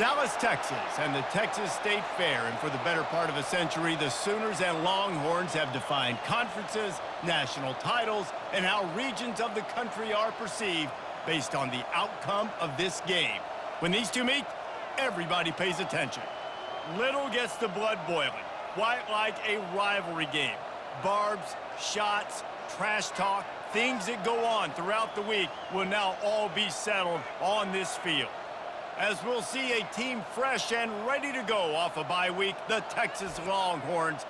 Dallas, Texas, and the Texas State Fair. And for the better part of a century, the Sooners and Longhorns have defined conferences, national titles, and how regions of the country are perceived based on the outcome of this game. When these two meet, everybody pays attention. Little gets the blood boiling, quite like a rivalry game. Barbs, shots, trash talk, things that go on throughout the week will now all be settled on this field. As we'll see a team fresh and ready to go off a bye week, the Texas Longhorns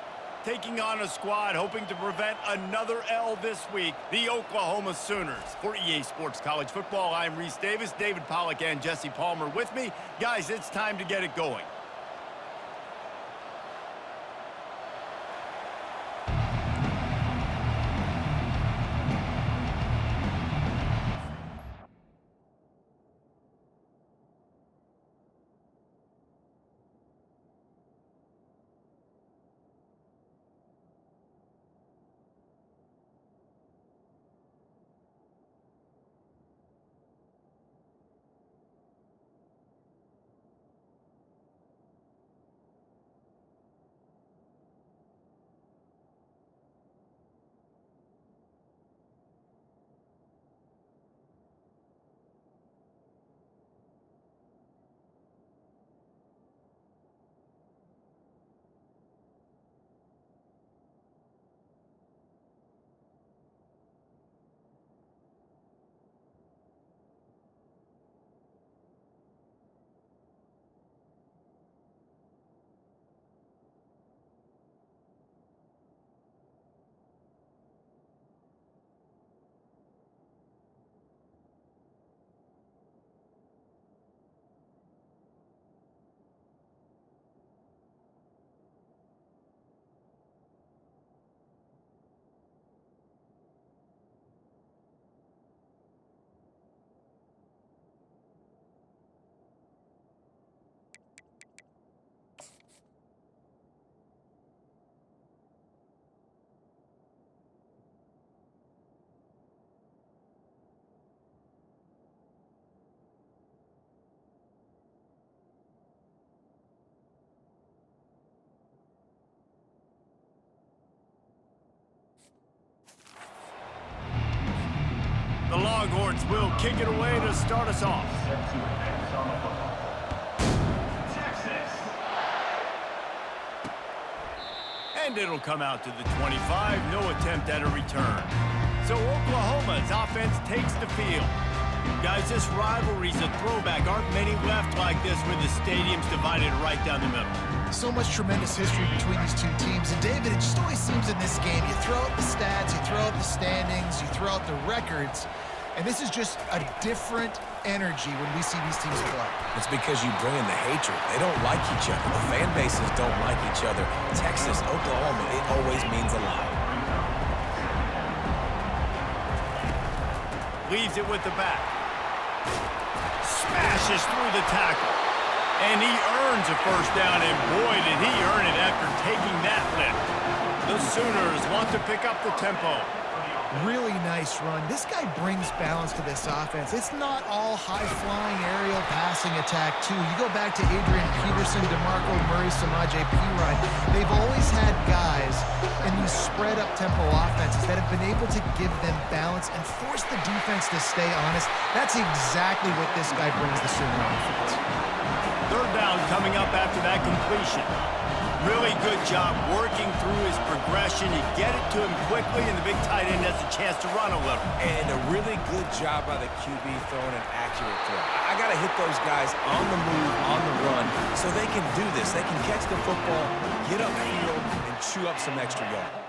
taking on a squad hoping to prevent another L this week, the Oklahoma Sooners. For EA Sports College Football, I'm Reese Davis, David Pollack, and Jesse Palmer with me. Guys, it's time to get it going. The Longhorns will kick it away to start us off. And it'll come out to the 25, no attempt at a return. So Oklahoma's offense takes the field. Guys, this rivalry's a throwback. Aren't many left like this where the stadium's divided right down the middle. So much tremendous history between these two teams. And David, it just always seems in this game, you throw out the stats, you throw out the standings, you throw out the records, and this is just a different energy when we see these teams play. It's because you bring in the hatred. They don't like each other. The fan bases don't like each other. Texas, Oklahoma, it always means a lot. Leaves it with the back. Smashes through the tackle. And he earns a first down, and boy, did he earn it after taking that lift. The Sooners want to pick up the tempo. Really nice run. This guy brings balance to this offense. It's not all high-flying aerial passing attack, too. You go back to Adrian Peterson, DeMarco Murray, Samaje Perine. They've always had guys in these spread-up tempo offenses that have been able to give them balance and force the defense to stay honest. That's exactly what this guy brings the Sooner offense. Third down coming up after that completion. Really good job working through his progression. You get it to him quickly, and the big tight end has a chance to run a little. And a really good job by the QB throwing an accurate throw. I got to hit those guys on the move, on the run, so they can do this. They can catch the football, get upfield, and chew up some extra yards.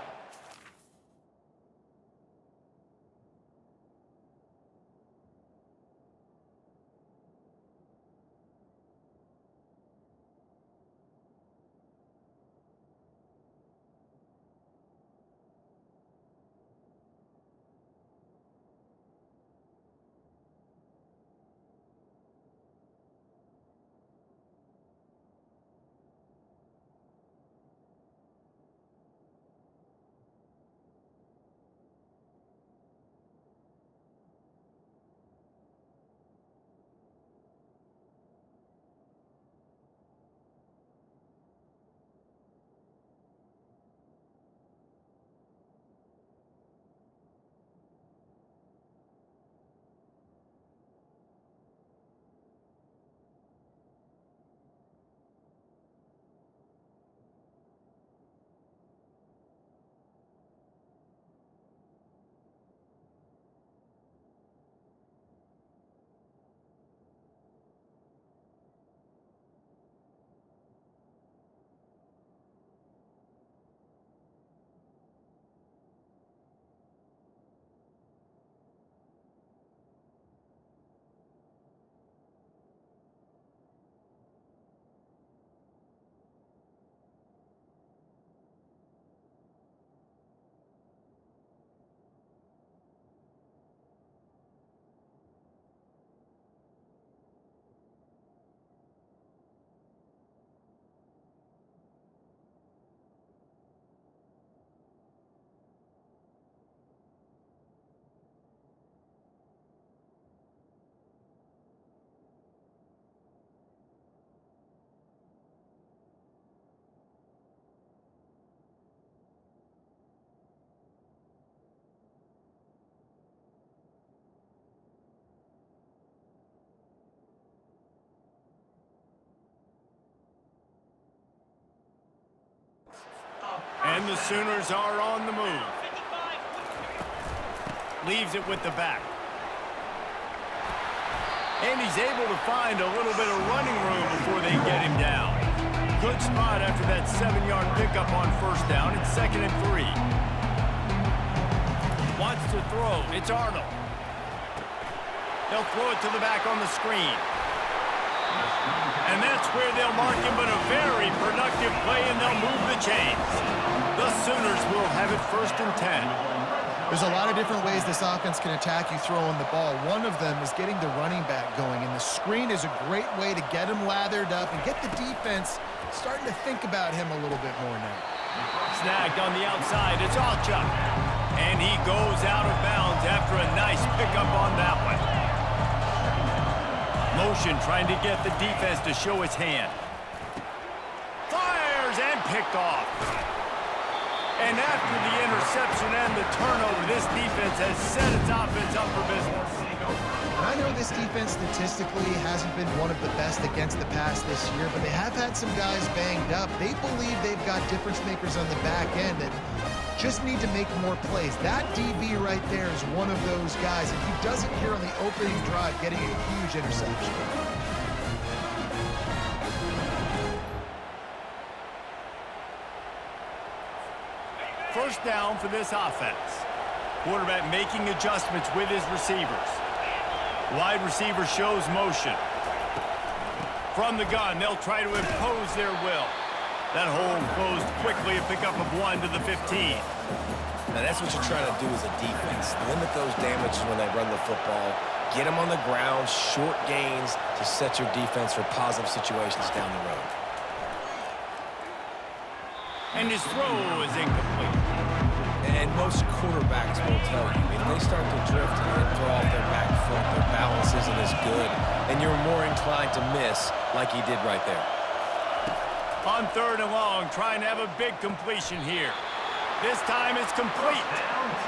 And the Sooners are on the move. Leaves it with the back. And he's able to find a little bit of running room before they get him down. Good spot after that 7-yard pickup on first down. It's 2nd and 3. Wants to throw. It's Arnold. They'll throw it to the back on the screen. And that's where they'll mark him, but a very productive play, and they'll move the chains. The Sooners will have it 1st and 10. There's a lot of different ways this offense can attack you throwing the ball. One of them is getting the running back going, and the screen is a great way to get him lathered up and get the defense starting to think about him a little bit more now. Snagged on the outside. It's Alchuk. And he goes out of bounds after a nice pickup on that one. Motion trying to get the defense to show its hand. Fires and picked off. And after the interception and the turnover, this defense has set its offense up for business. And I know this defense statistically hasn't been one of the best against the pass this year, but they have had some guys banged up. They believe they've got difference makers on the back end that just need to make more plays. That DB right there is one of those guys, and he does it here on the opening drive, getting a huge interception. First down for this offense. Quarterback making adjustments with his receivers. Wide receiver shows motion. From the gun, they'll try to impose their will. That hole closed quickly, a pickup of 1 to the 15. Now that's what you're trying to do as a defense. Limit those damages when they run the football. Get them on the ground, short gains to set your defense for positive situations down the road. And his throw is incomplete. And most quarterbacks will tell you, if they start to drift and throw off their back foot, their balance isn't as good, and you're more inclined to miss like he did right there. On 3rd and long, trying to have a big completion here. This time it's complete.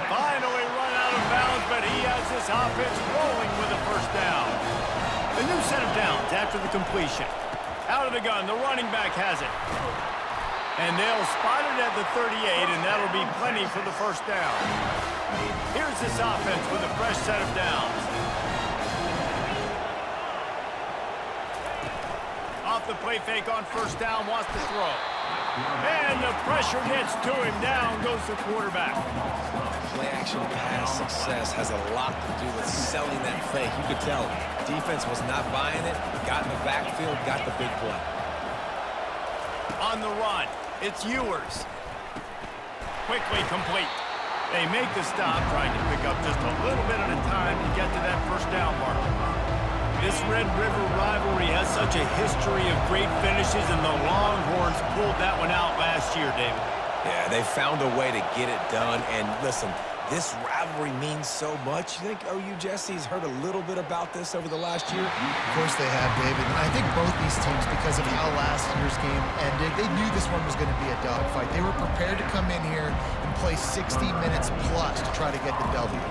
Finally run out of bounds, but he has this offense rolling with a first down. A new set of downs after the completion. Out of the gun, the running back has it. And they'll spot it at the 38, and that'll be plenty for the first down. Here's this offense with a fresh set of downs. Off the play fake on first down, wants to throw. And the pressure gets to him. Down goes the quarterback. Play-action pass success has a lot to do with selling that fake. You could tell defense was not buying it. Got in the backfield, got the big play. On the run, it's Ewers. Quickly complete. They make the stop, trying to pick up just a little bit at a time to get to that first down mark. This Red River rivalry has such a history of great finishes, and the Longhorns pulled that one out last year, David. Yeah, they found a way to get it done. And listen, this rivalry means so much. You think OU Jesse's heard a little bit about this over the last year? Of course they have, David. And I think both these teams, because of how last year's game ended, they knew this one was going to be a dogfight. They were prepared to come in here and play 60 minutes plus to try to get the W.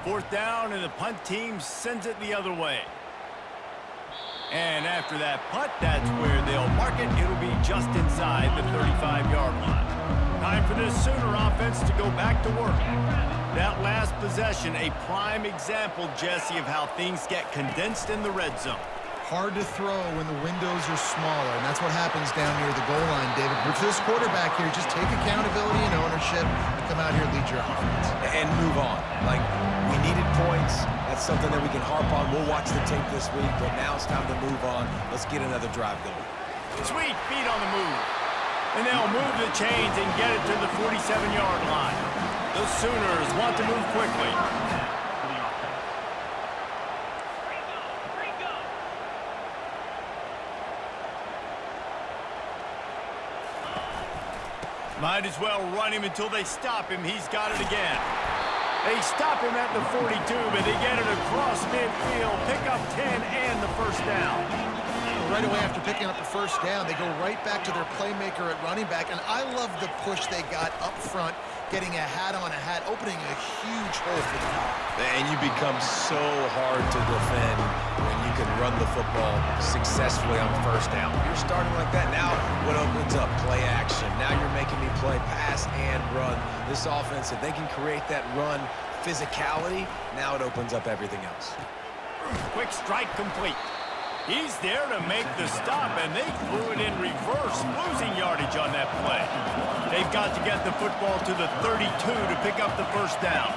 4th down, and the punt team sends it the other way. And after that punt, that's where they'll mark it. It'll be just inside the 35-yard line. Time for this Sooner offense to go back to work. That last possession, a prime example, Jesse, of how things get condensed in the red zone. Hard to throw when the windows are smaller, and that's what happens down near the goal line, David. With this quarterback here, just take accountability and ownership and come out here and lead your offense. And move on. Like, we needed points. That's something that we can harp on. We'll watch the tape this week, but now it's time to move on. Let's get another drive going. Sweet feet on the move. And they'll move the chains and get it to the 47-yard line. The Sooners want to move quickly. Might as well run him until they stop him. He's got it again. They stop him at the 42, but they get it across midfield. Pick up 10 and the first down. Right away after picking up the first down, they go right back to their playmaker at running back, and I love the push they got up front getting a hat-on-a-hat, opening a huge hole for the top. And you become so hard to defend when you can run the football successfully on first down. You're starting like that. Now what opens up? Play action. Now you're making me play pass and run. This offense, if they can create that run physicality, now it opens up everything else. Quick strike complete. He's there to make the stop, and they threw it in reverse, losing yardage on that play. They've got to get the football to the 32 to pick up the first down.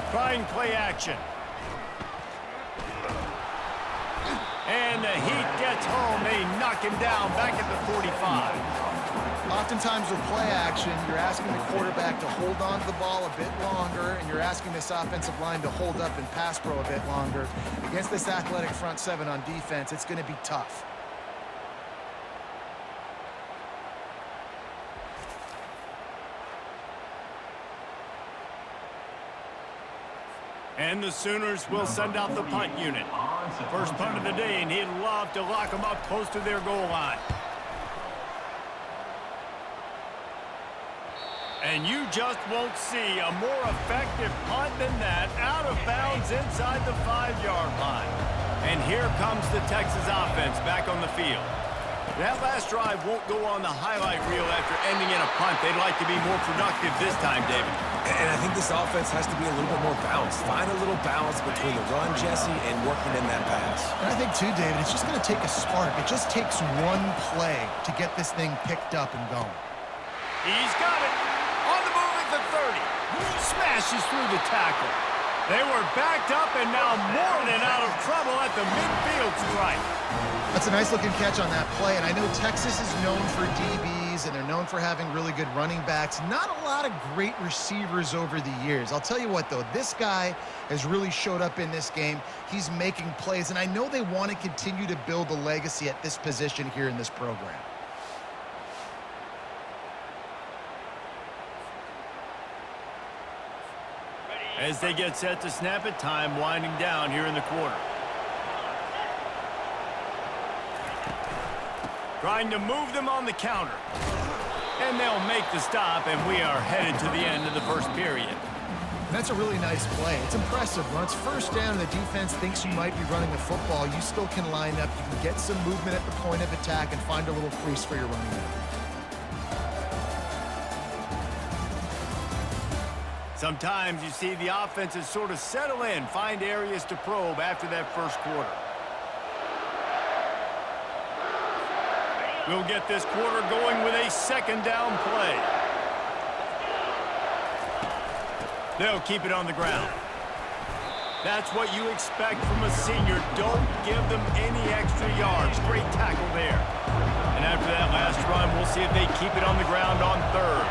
Trying play action. And the heat gets home. They knock him down back at the 45. Oftentimes with play action, you're asking the quarterback to hold on to the ball a bit longer, and you're asking this offensive line to hold up and pass pro a bit longer. Against this athletic front seven on defense, it's going to be tough. And the Sooners will send out the punt unit. First punt of the day, and he'd love to lock them up close to their goal line. And you just won't see a more effective punt than that, out of bounds inside the 5-yard line. And here comes the Texas offense back on the field. That last drive won't go on the highlight reel after ending in a punt. They'd like to be more productive this time, David. And I think this offense has to be a little bit more balanced. Find a little balance between the run, Jesse, and working in that pass. And I think, too, David, it's just going to take a spark. It just takes one play to get this thing picked up and going. He's got it. On the move at the 30. Smashes through the tackle. They were backed up and now more than out of trouble at the midfield stripe. That's a nice-looking catch on that play, and I know Texas is known for DBs, and they're known for having really good running backs. Not a lot of great receivers over the years. I'll tell you what, though, this guy has really showed up in this game. He's making plays, and I know they want to continue to build a legacy at this position here in this program. As they get set to snap it, time winding down here in the quarter. Trying to move them on the counter. And they'll make the stop, and we are headed to the end of the first period. That's a really nice play. It's impressive. When it's first down and the defense thinks you might be running the football, you still can line up. You can get some movement at the point of attack and find a little crease for your running back. Sometimes you see the offenses sort of settle in, find areas to probe after that first quarter. We'll get this quarter going with a second down play. They'll keep it on the ground. That's what you expect from a senior. Don't give them any extra yards. Great tackle there. And after that last run, we'll see if they keep it on the ground on third.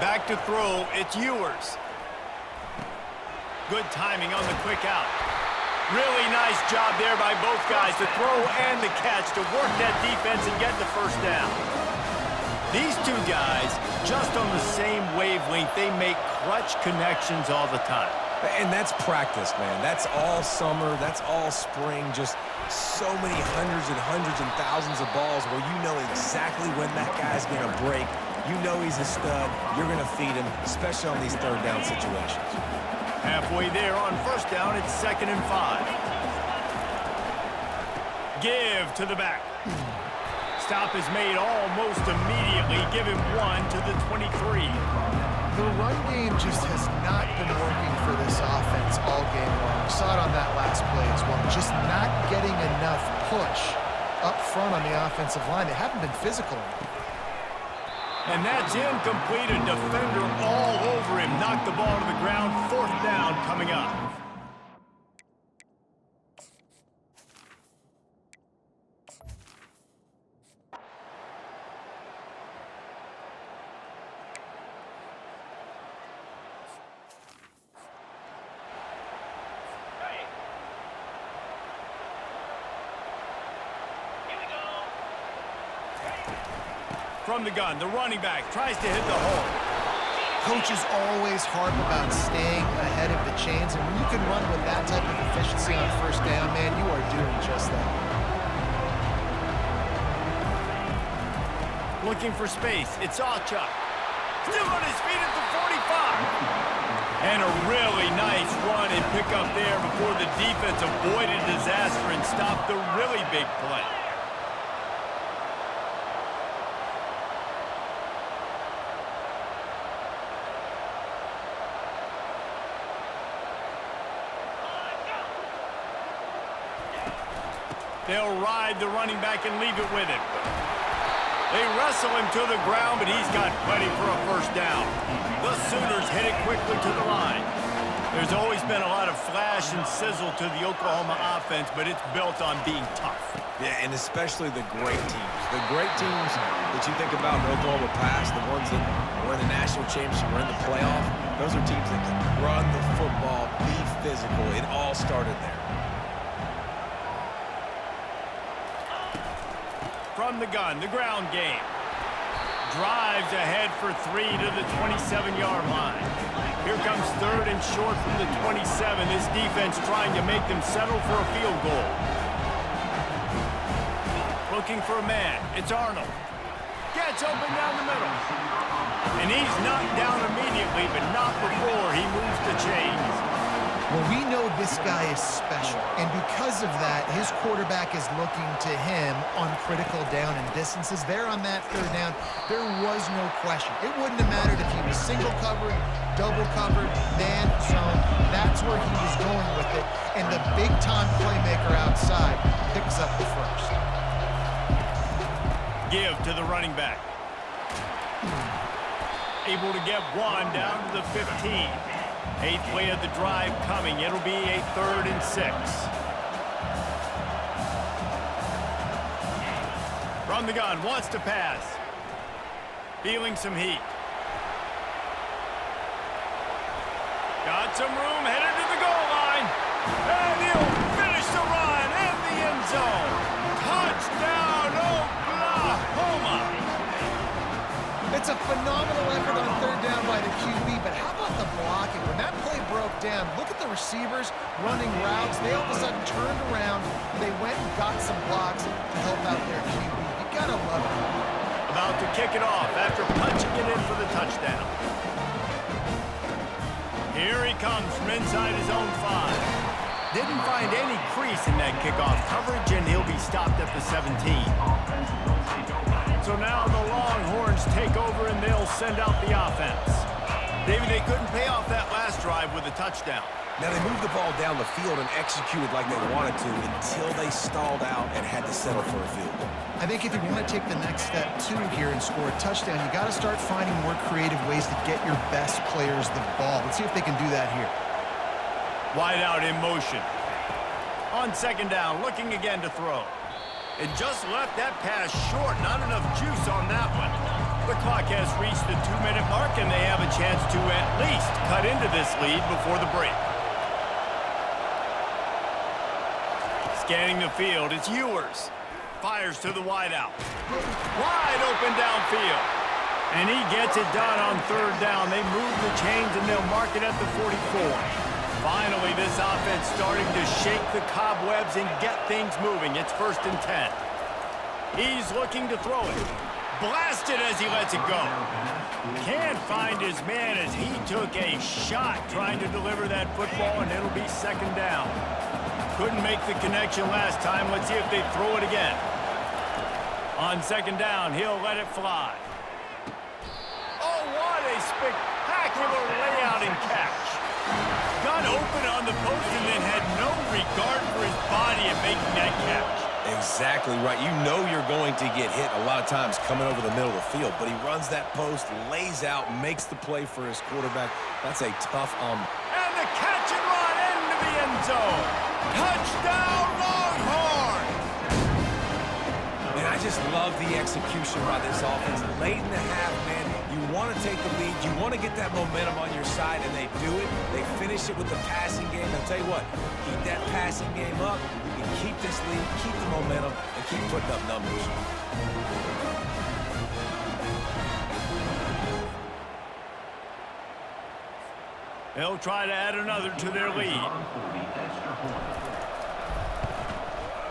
Back to throw, it's Ewers. Good timing on the quick out. Really nice job there by both guys to throw and the catch to work that defense and get the first down. These two guys, just on the same wavelength, they make clutch connections all the time. And that's practice, man. That's all summer. That's all spring. Just so many hundreds and thousands of balls where you know exactly when that guy's going to break. You know he's a stud. You're going to feed him, especially on these third down situations. Halfway there on first down, it's 2nd and 5. Give to the back. Stop is made almost immediately. Give him 1 to the 23. The run game just has not been working for this offense all game long. We saw it on that last play as well. Just not getting enough push up front on the offensive line. They haven't been physical enough. And that's incomplete. A defender all over him. Knocked the ball to the ground. 4th down coming up. From the gun, the running back tries to hit the hole. Coaches always harp about staying ahead of the chains, and when you can run with that type of efficiency on first down, man, you are doing just that. Looking for space. It's Awchuk. Still on his feet at the 45. And a really nice run and pick up there before the defense avoided disaster and stopped the really big play. They'll ride the running back and leave it with him. They wrestle him to the ground, but he's got plenty for a first down. The Sooners hit it quickly to the line. There's always been a lot of flash and sizzle to the Oklahoma offense, but it's built on being tough. Yeah, and especially the great teams. The great teams that you think about in Oklahoma past, the ones that were in the national championship, were in the playoff, those are teams that can run the football, be physical. It all started there. From the gun, the ground game. Drives ahead for 3 to the 27-yard line. Here comes third and short from the 27. This defense trying to make them settle for a field goal. Looking for a man. It's Arnold. Gets open down the middle. And he's knocked down immediately, but not before he moves the chains. Well, we know this guy is special, and because of that, his quarterback is looking to him on critical down and distances. There on that third down, there was no question. It wouldn't have mattered if he was single covered, double covered, man, zone. That's where he was going with it, and the big-time playmaker outside picks up the first. Give to the running back. Able to get one down to the 15. 8th play of the drive coming. It'll be a 3rd and 6. From the gun, wants to pass. Feeling some heat. Got some room, headed to the goal line. And he'll finish the run in the end zone. Touchdown, Oklahoma! It's a phenomenal effort on third down by the QB, but how about the blocking? When that play broke down, look at the receivers running routes. They all of a sudden turned around. They went and got some blocks to help out their QB. You gotta love it. About to kick it off after punching it in for the touchdown. Here he comes from inside his own 5. Didn't find any crease in that kickoff coverage, and he'll be stopped at the 17. So now the Longhorns take over, and they'll send out the offense. David, they couldn't pay off that last drive with a touchdown. Now, they moved the ball down the field and executed like they wanted to until they stalled out and had to settle for a field goal. I think if you want to take the next step, too, here and score a touchdown, you got to start finding more creative ways to get your best players the ball. Let's see if they can do that here. Wide out in motion. On second down, looking again to throw. And just left that pass short. Not enough juice on that one. The clock has reached the 2-minute mark, and they have a chance to at least cut into this lead before the break. Scanning the field, it's Ewers. Fires to the wideout. Wide open downfield. And he gets it done on third down. They move the chains, and they'll mark it at the 44. Finally, this offense starting to shake the cobwebs and get things moving. It's 1st and 10. He's looking to throw it. Blasted as he lets it go. Can't find his man as he took a shot trying to deliver that football, and it'll be 2nd down. Couldn't make the connection last time. Let's see if they throw it again. On 2nd down, he'll let it fly. Oh, what a spectacular layout and catch. Got open on the post and then had no regard for his body in making that catch. Exactly right. You know you're going to get hit a lot of times coming over the middle of the field, but he runs that post, lays out, makes the play for his quarterback. That's a tough And the catch and run into the end zone. Touchdown, Longhorn! And I just love the execution by this offense. Late in the half, man, you want to take the lead. You want to get that momentum on your side, and they do it. They finish it with the passing game. I'll tell you what, keep that passing game up. You can keep this lead, keep the momentum, and keep putting up numbers. They'll try to add another to their lead.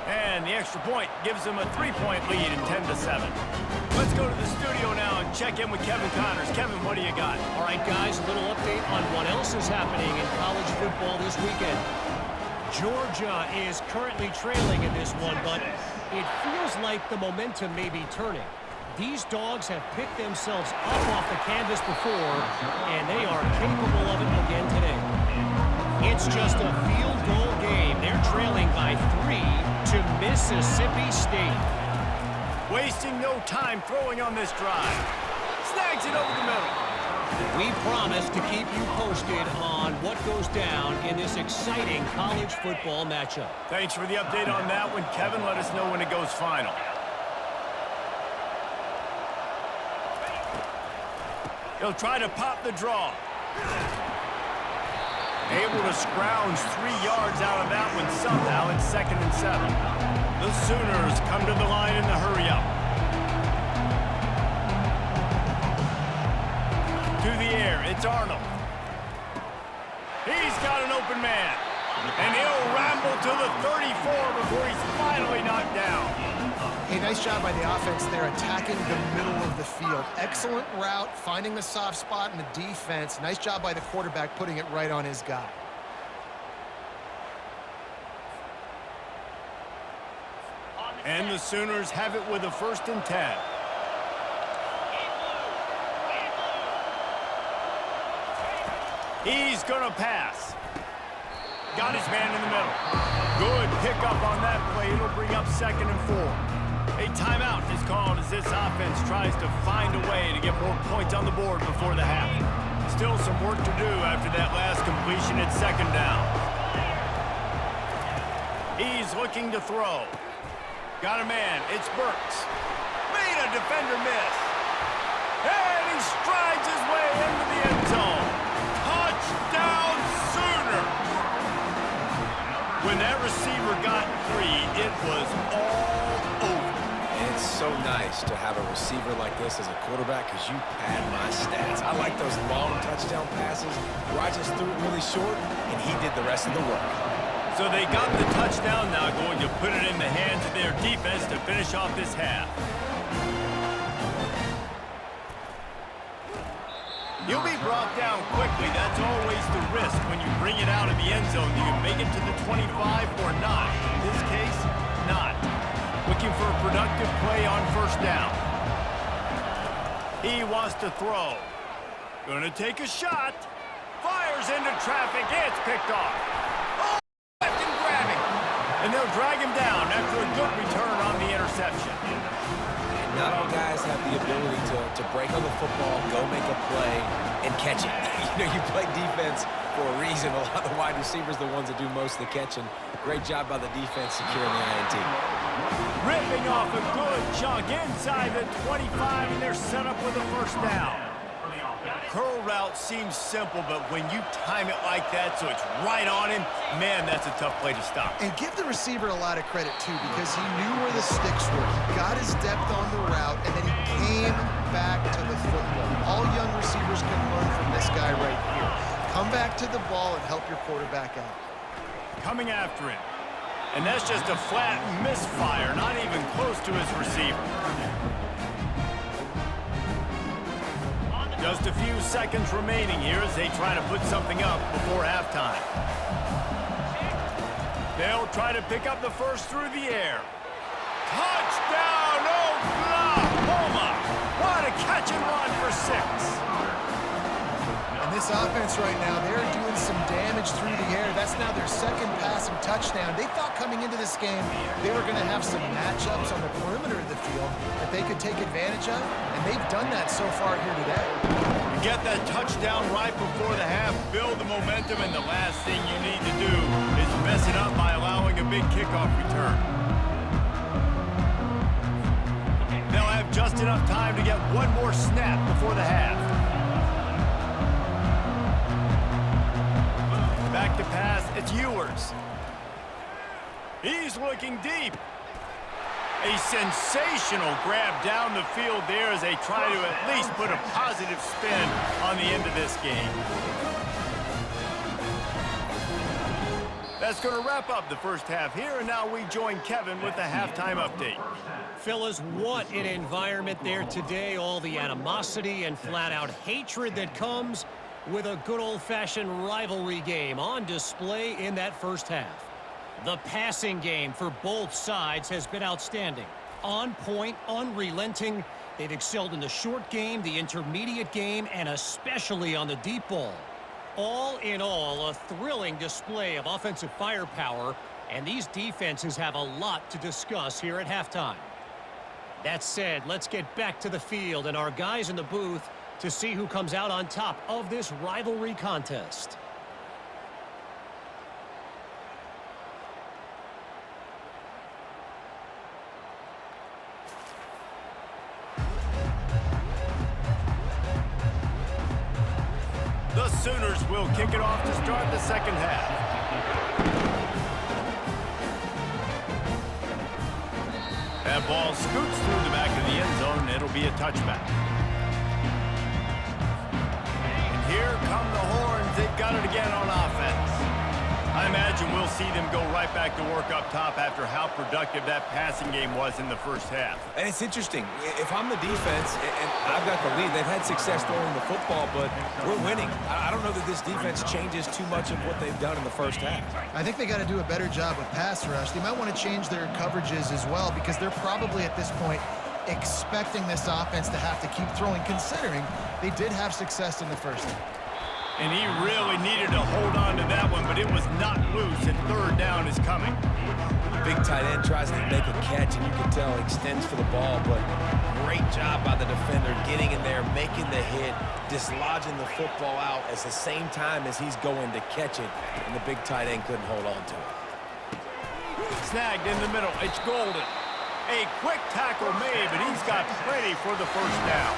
And the extra point gives them a 3-point lead in 10-7. Let's go to the studio now and check in with Kevin Connors. Kevin, what do you got? All right, guys, a little update on what else is happening in college football this weekend. Georgia is currently trailing in this one, but it feels like the momentum may be turning. These dogs have picked themselves up off the canvas before, and they are capable of it again today. It's just a field goal game. They're trailing by 3 to Mississippi State. Wasting no time throwing on this drive. Snags it over the middle. We promise to keep you posted on what goes down in this exciting college football matchup. Thanks for the update on that one, Kevin. Let us know when it goes final. He'll try to pop the draw. Able to scrounge 3 yards out of that one somehow. It's 2nd and 7. The Sooners come to the line in the hurry-up. To the air, it's Arnold. He's got an open man. And he'll ramble to the 34 before he's finally knocked down. Hey, nice job by the offense there, attacking the middle of the field. Excellent route, finding the soft spot in the defense. Nice job by the quarterback putting it right on his guy. And the Sooners have it with a 1st and 10. He's going to pass. Got his man in the middle. Good pickup on that play. It'll bring up 2nd and 4. A timeout is called as this offense tries to find a way to get more points on the board before the half. Still some work to do after that last completion at 2nd down. He's looking to throw. Got a man. It's Burks. Made a defender miss. And he strides his way into the end zone. Touchdown, Sooners! When that receiver got free, it was all over. It's so nice to have a receiver like this as a quarterback because you pad my stats. I like those long touchdown passes where I just threw it really short and he did the rest of the work. So they got the touchdown, now going to put it in the hands of their defense to finish off this half. He'll be brought down quickly. That's always the risk when you bring it out of the end zone. Do you make it to the 25 or not? In this case, not. Looking for a productive play on 1st down. He wants to throw. Gonna take a shot. Fires into traffic. It's picked off. Oh, left and grabbing. And they'll drag him down after a good return on the interception. Not all guys have the ability to break on the football, go make a play, and catch it. You know, you play defense for a reason. A lot of the wide receivers are the ones that do most of the catching. Great job by the defense securing the INT. Ripping off a good chunk inside the 25, and they're set up with a 1st down. Curl route seems simple, but when you time it like that so it's right on him, man, that's a tough play to stop. And give the receiver a lot of credit, too, because he knew where the sticks were. He got his depth on the route, and then he came back to the football. All young receivers can learn from this guy right here. Come back to the ball and help your quarterback out. Coming after him. And that's just a flat misfire, not even close to his receiver. Just a few seconds remaining here as they try to put something up before halftime. They'll try to pick up the 1st through the air. Touchdown, Oklahoma! What a catch and run for 6. And this offense right now, they're doing some damage through the air. That's now their 2nd passing touchdown. They thought coming into this game they were going to have some matchups on the perimeter of the field that they could take advantage of, and they've done that so far here today. You get that touchdown right before the half, build the momentum, and the last thing you need to do is mess it up by allowing a big kickoff return. They'll have just enough time to get one more snap before the half. Back to pass, it's Ewers. He's looking deep. A sensational grab down the field there as they try to at least put a positive spin on the end of this game. That's going to wrap up the first half here, and now we join Kevin with the halftime update. Fellas, what an environment there today. All the animosity and flat-out hatred that comes with a good old-fashioned rivalry game on display in that first half. The passing game for both sides has been outstanding. On point, unrelenting. They've excelled in the short game, the intermediate game, and especially on the deep ball. All in all, a thrilling display of offensive firepower, and these defenses have a lot to discuss here at halftime. That said, let's get back to the field and our guys in the booth to see who comes out on top of this rivalry contest. The Sooners will kick it off to start the second half. That ball scoots through the back of the end zone, and it'll be a touchback. And here come the Horns. They've got it again on offense. I imagine we'll see them go right back to work up top after how productive that passing game was in the first half. And it's interesting. If I'm the defense and I've got the lead, they've had success throwing the football, but we're winning. I don't know that this defense changes too much of what they've done in the first half. I think they got to do a better job with pass rush. They might want to change their coverages as well because they're probably at this point expecting this offense to have to keep throwing, considering they did have success in the first half. And he really needed to hold on to that one, but it was not loose, and third down is coming. Big tight end tries to make a catch, and you can tell he extends for the ball, but great job by the defender getting in there, making the hit, dislodging the football out at the same time as he's going to catch it, and the big tight end couldn't hold on to it. Snagged in the middle. It's Golden. A quick tackle made, but he's got plenty for the first down.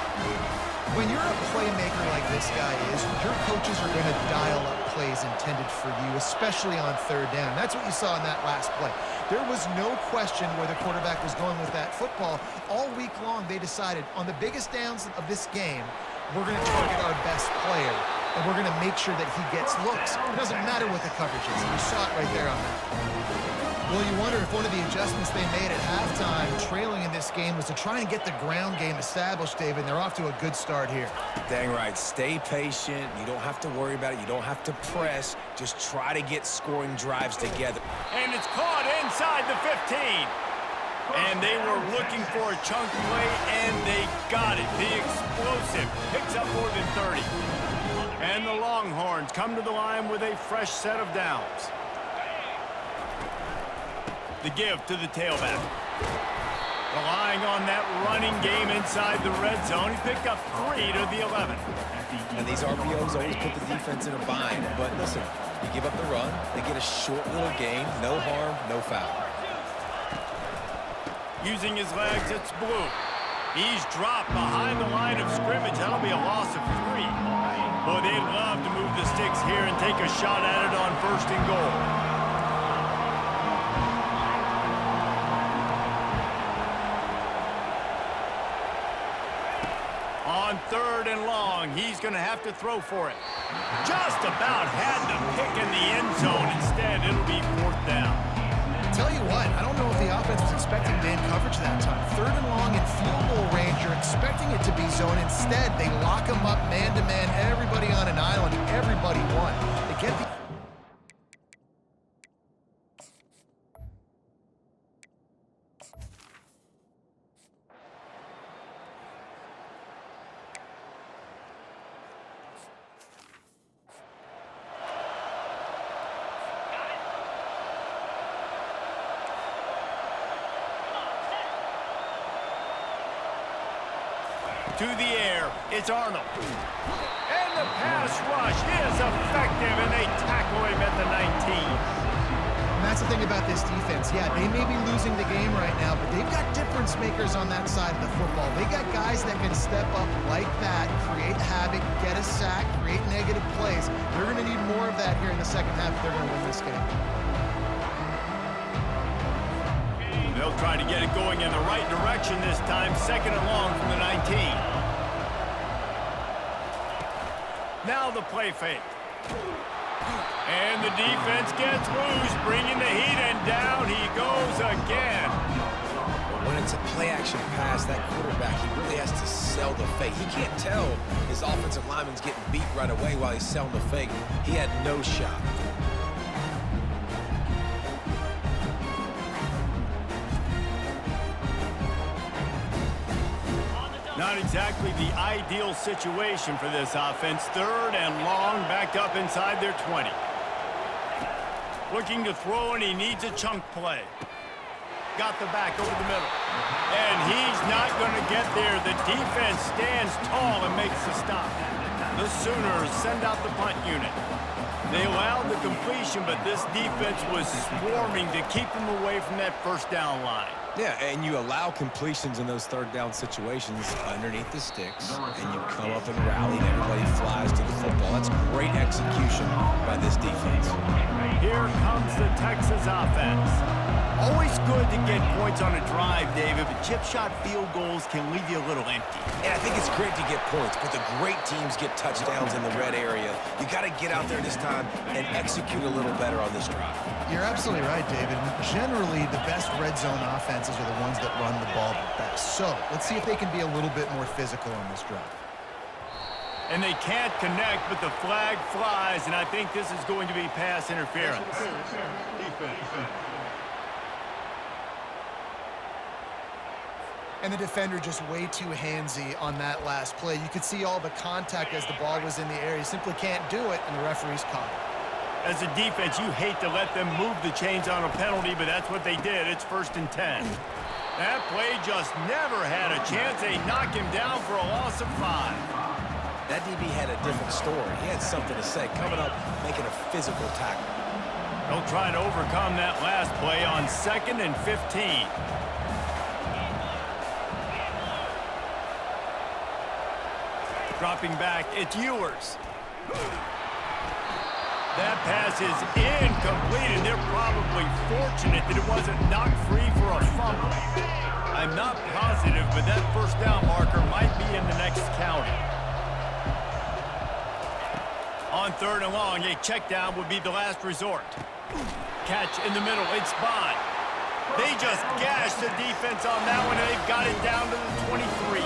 When you're a playmaker like this guy is, your coaches are going to dial up plays intended for you, especially on third down. That's what you saw in that last play. There was no question where the quarterback was going with that football. All week long, they decided on the biggest downs of this game, we're going to target our best player, and we're going to make sure that he gets looks. It doesn't matter what the coverage is. You saw it right there on that. Well, you wonder if one of the adjustments they made at halftime, trailing in this game, was to try and get the ground game established, David, and they're off to a good start here. Dang right. Stay patient. You don't have to worry about it. You don't have to press. Just try to get scoring drives together. And it's caught inside the 15. And they were looking for a chunk play, and they got it. The explosive picks up more than 30. And the Longhorns come to the line with a fresh set of downs. The give to the tailback. Relying on that running game inside the red zone. He picked up 3 to the 11. And these RPOs always put the defense in a bind. But listen, you give up the run, they get a short little gain, no harm, no foul. Using his legs, it's Blue. He's dropped behind the line of scrimmage. That'll be a loss of 3. Boy, they'd love to move the sticks here and take a shot at it on 1st and goal. On 3rd and long, he's going to have to throw for it. Just about had the pick in the end zone. Instead, it'll be 4th down. Tell you what, I don't know if the offense was expecting man coverage that time. 3rd and long in field goal range, you're expecting it to be zone. Instead, they lock him up man-to-man, everybody on an island, everybody won. They get the... To the air, it's Arnold. And the pass rush is effective, and they tackle him at the 19. And that's the thing about this defense. Yeah, they may be losing the game right now, but they've got difference makers on that side of the football. They got guys that can step up like that, create havoc, get a sack, create negative plays. They're going to need more of that here in the second half if they're going to win this game. They'll try to get it going in the right direction this time. 2nd and long from the 19. Now the play fake. And the defense gets loose, bringing the heat, and down he goes again. When it's a play-action pass, that quarterback, he really has to sell the fake. He can't tell his offensive lineman's getting beat right away while he's selling the fake. He had no shot. Not exactly the ideal situation for this offense. 3rd and long, backed up inside their 20. Looking to throw, and he needs a chunk play. Got the back over the middle. And he's not going to get there. The defense stands tall and makes the stop. The Sooners send out the punt unit. They allowed the completion, but this defense was swarming to keep them away from that first down line. Yeah, and you allow completions in those 3rd down situations underneath the sticks, and you come up and rally, and everybody flies to the football. That's great execution by this defense. Here comes the Texas offense. Always good to get points on a drive, David, but chip shot field goals can leave you a little empty. And I think it's great to get points, but the great teams get touchdowns in the red area. You got to get out there this time and execute a little better on this drive. You're absolutely right, David. Generally, the best red zone offenses are the ones that run the ball the best. So let's see if they can be a little bit more physical on this drive. And they can't connect, but the flag flies, and I think this is going to be pass interference. And the defender just way too handsy on that last play. You could see all the contact as the ball was in the air. He simply can't do it, and the referee's caught it. As a defense, you hate to let them move the chains on a penalty, but that's what they did. It's 1st and 10. That play just never had a chance. They knock him down for a loss of 5. That DB had a different story. He had something to say, coming up, making a physical tackle. They'll try to overcome that last play on 2nd and 15. Dropping back, it's Ewers. That pass is incomplete, and they're probably fortunate that it wasn't knocked free for a fumble. I'm not positive, but that first down marker might be in the next county. On 3rd and long, a check down would be the last resort. Catch in the middle, it's Bond. They just gashed the defense on that one, and they've got it down to the 23.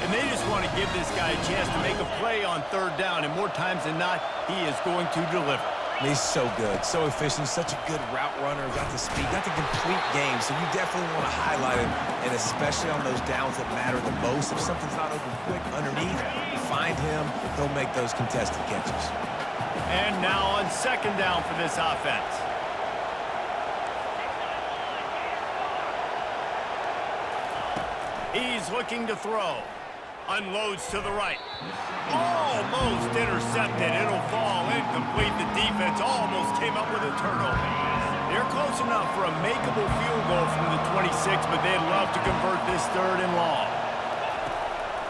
And they just want to give this guy a chance to make a play on 3rd down, and more times than not, he is going to deliver. He's so good, so efficient, such a good route runner, got the speed, got the complete game, so you definitely want to highlight him, and especially on those downs that matter the most. If something's not open quick underneath, find him, he'll make those contested catches. And now on 2nd down for this offense. He's looking to throw. Unloads to the right. Almost intercepted. It'll fall incomplete. The defense almost came up with a turnover. They're close enough for a makeable field goal from the 26, but they'd love to convert this 3rd and long.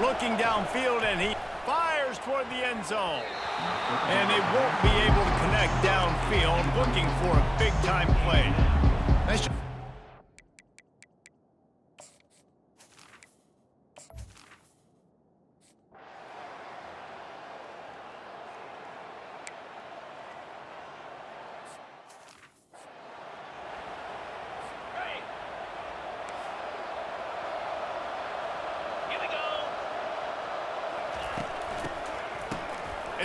Looking downfield, and he fires toward the end zone. And they won't be able to connect downfield, looking for a big-time play. Nice job.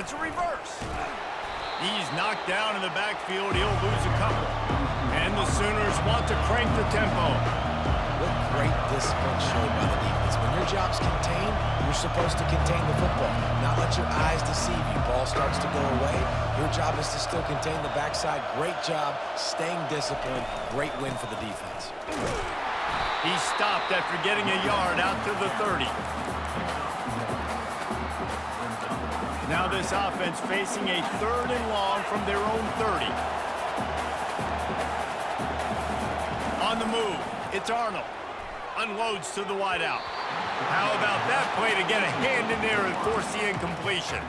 It's a reverse. He's knocked down in the backfield. He'll lose a couple. And the Sooners want to crank the tempo. What great discipline showed by the defense. When your job's contained, you're supposed to contain the football, not let your eyes deceive you. Ball starts to go away. Your job is to still contain the backside. Great job staying disciplined. Great win for the defense. He stopped after getting a yard out to the 30. Now this offense facing a 3rd and long from their own 30. On the move, it's Arnold. Unloads to the wideout. How about that play to get a hand in there and force the incompletion?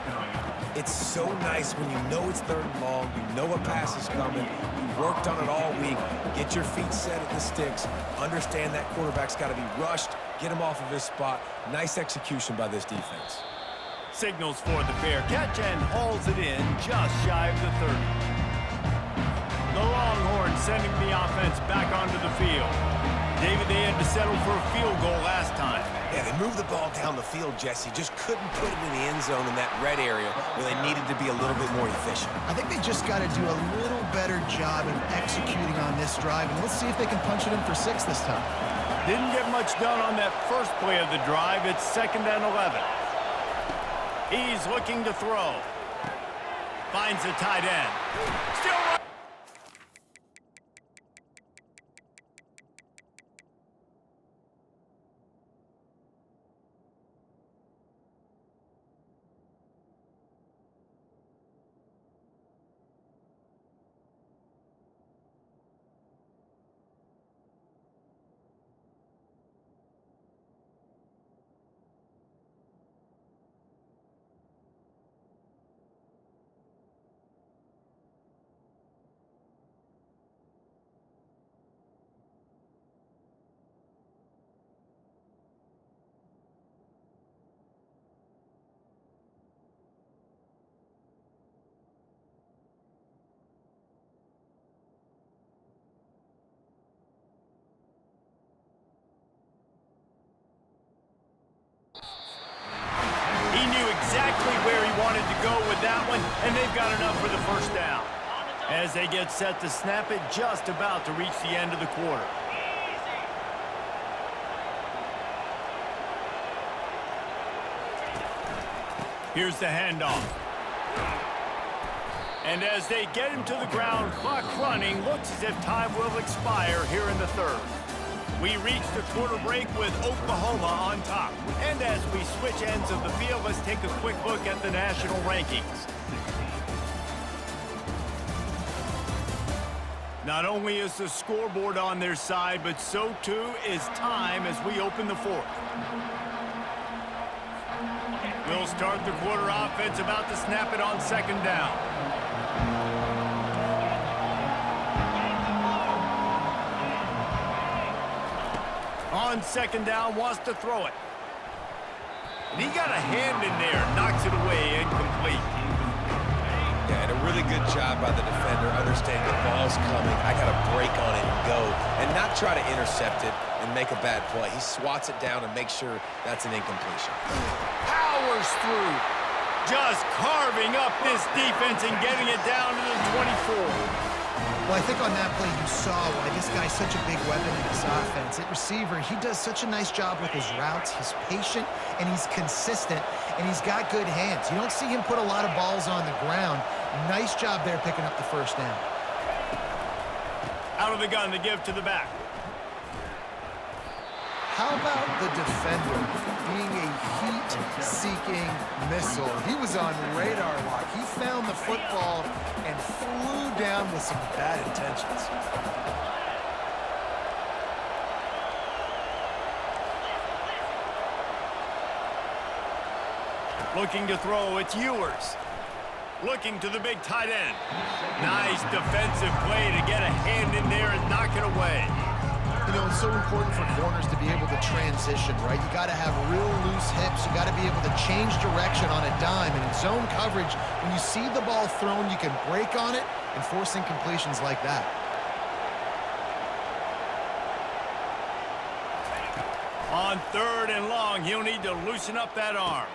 It's so nice when you know it's 3rd and long, you know a pass is coming, you worked on it all week, get your feet set at the sticks, understand that quarterback's got to be rushed, get him off of his spot. Nice execution by this defense. Signals for the fair catch and hauls it in just shy of the 30. The Longhorns sending the offense back onto the field. David, they had to settle for a field goal last time. Yeah, they moved the ball down the field, Jesse. Just couldn't put it in the end zone in that red area where they needed to be a little bit more efficient. I think they just got to do a little better job of executing on this drive, and let's see if they can punch it in for 6 this time. Didn't get much done on that first play of the drive. It's 2nd and 11. He's looking to throw. Finds a tight end. Still right. Exactly where he wanted to go with that one, and they've got enough for the first down. As they get set to snap it, just about to reach the end of the quarter. Here's the handoff. And as they get him to the ground, clock running, looks as if time will expire here in the 3rd. We reach the quarter break with Oklahoma on top. And as we switch ends of the field, let's take a quick look at the national rankings. Not only is the scoreboard on their side, but so too is time as we open the 4th. We'll start the quarter offense, about to snap it on 2nd down. On 2nd down, wants to throw it. And he got a hand in there, knocks it away, incomplete. Yeah, and a really good job by the defender, understanding the ball's coming. I got to break on it and go, and not try to intercept it and make a bad play. He swats it down and makes sure that's an incompletion. Powers through. Just carving up this defense and getting it down to the 24. Well, I think on that play you saw why this guy's such a big weapon in this offense. At receiver, he does such a nice job with his routes. He's patient, and he's consistent, and he's got good hands. You don't see him put a lot of balls on the ground. Nice job there picking up the first down. Out of the gun to give to the back. How about the defender being a heat-seeking missile? He was on radar lock. He found the football and flew down with some bad intentions. Looking to throw, it's Ewers. Looking to the big tight end. Nice defensive play to get a hand in there and knock it away. You know, it's so important for corners to be able to transition, right? You got to have real loose hips. You got to be able to change direction on a dime. And in zone coverage, when you see the ball thrown, you can break on it and force incompletions like that. On 3rd and long, he'll need to loosen up that arm.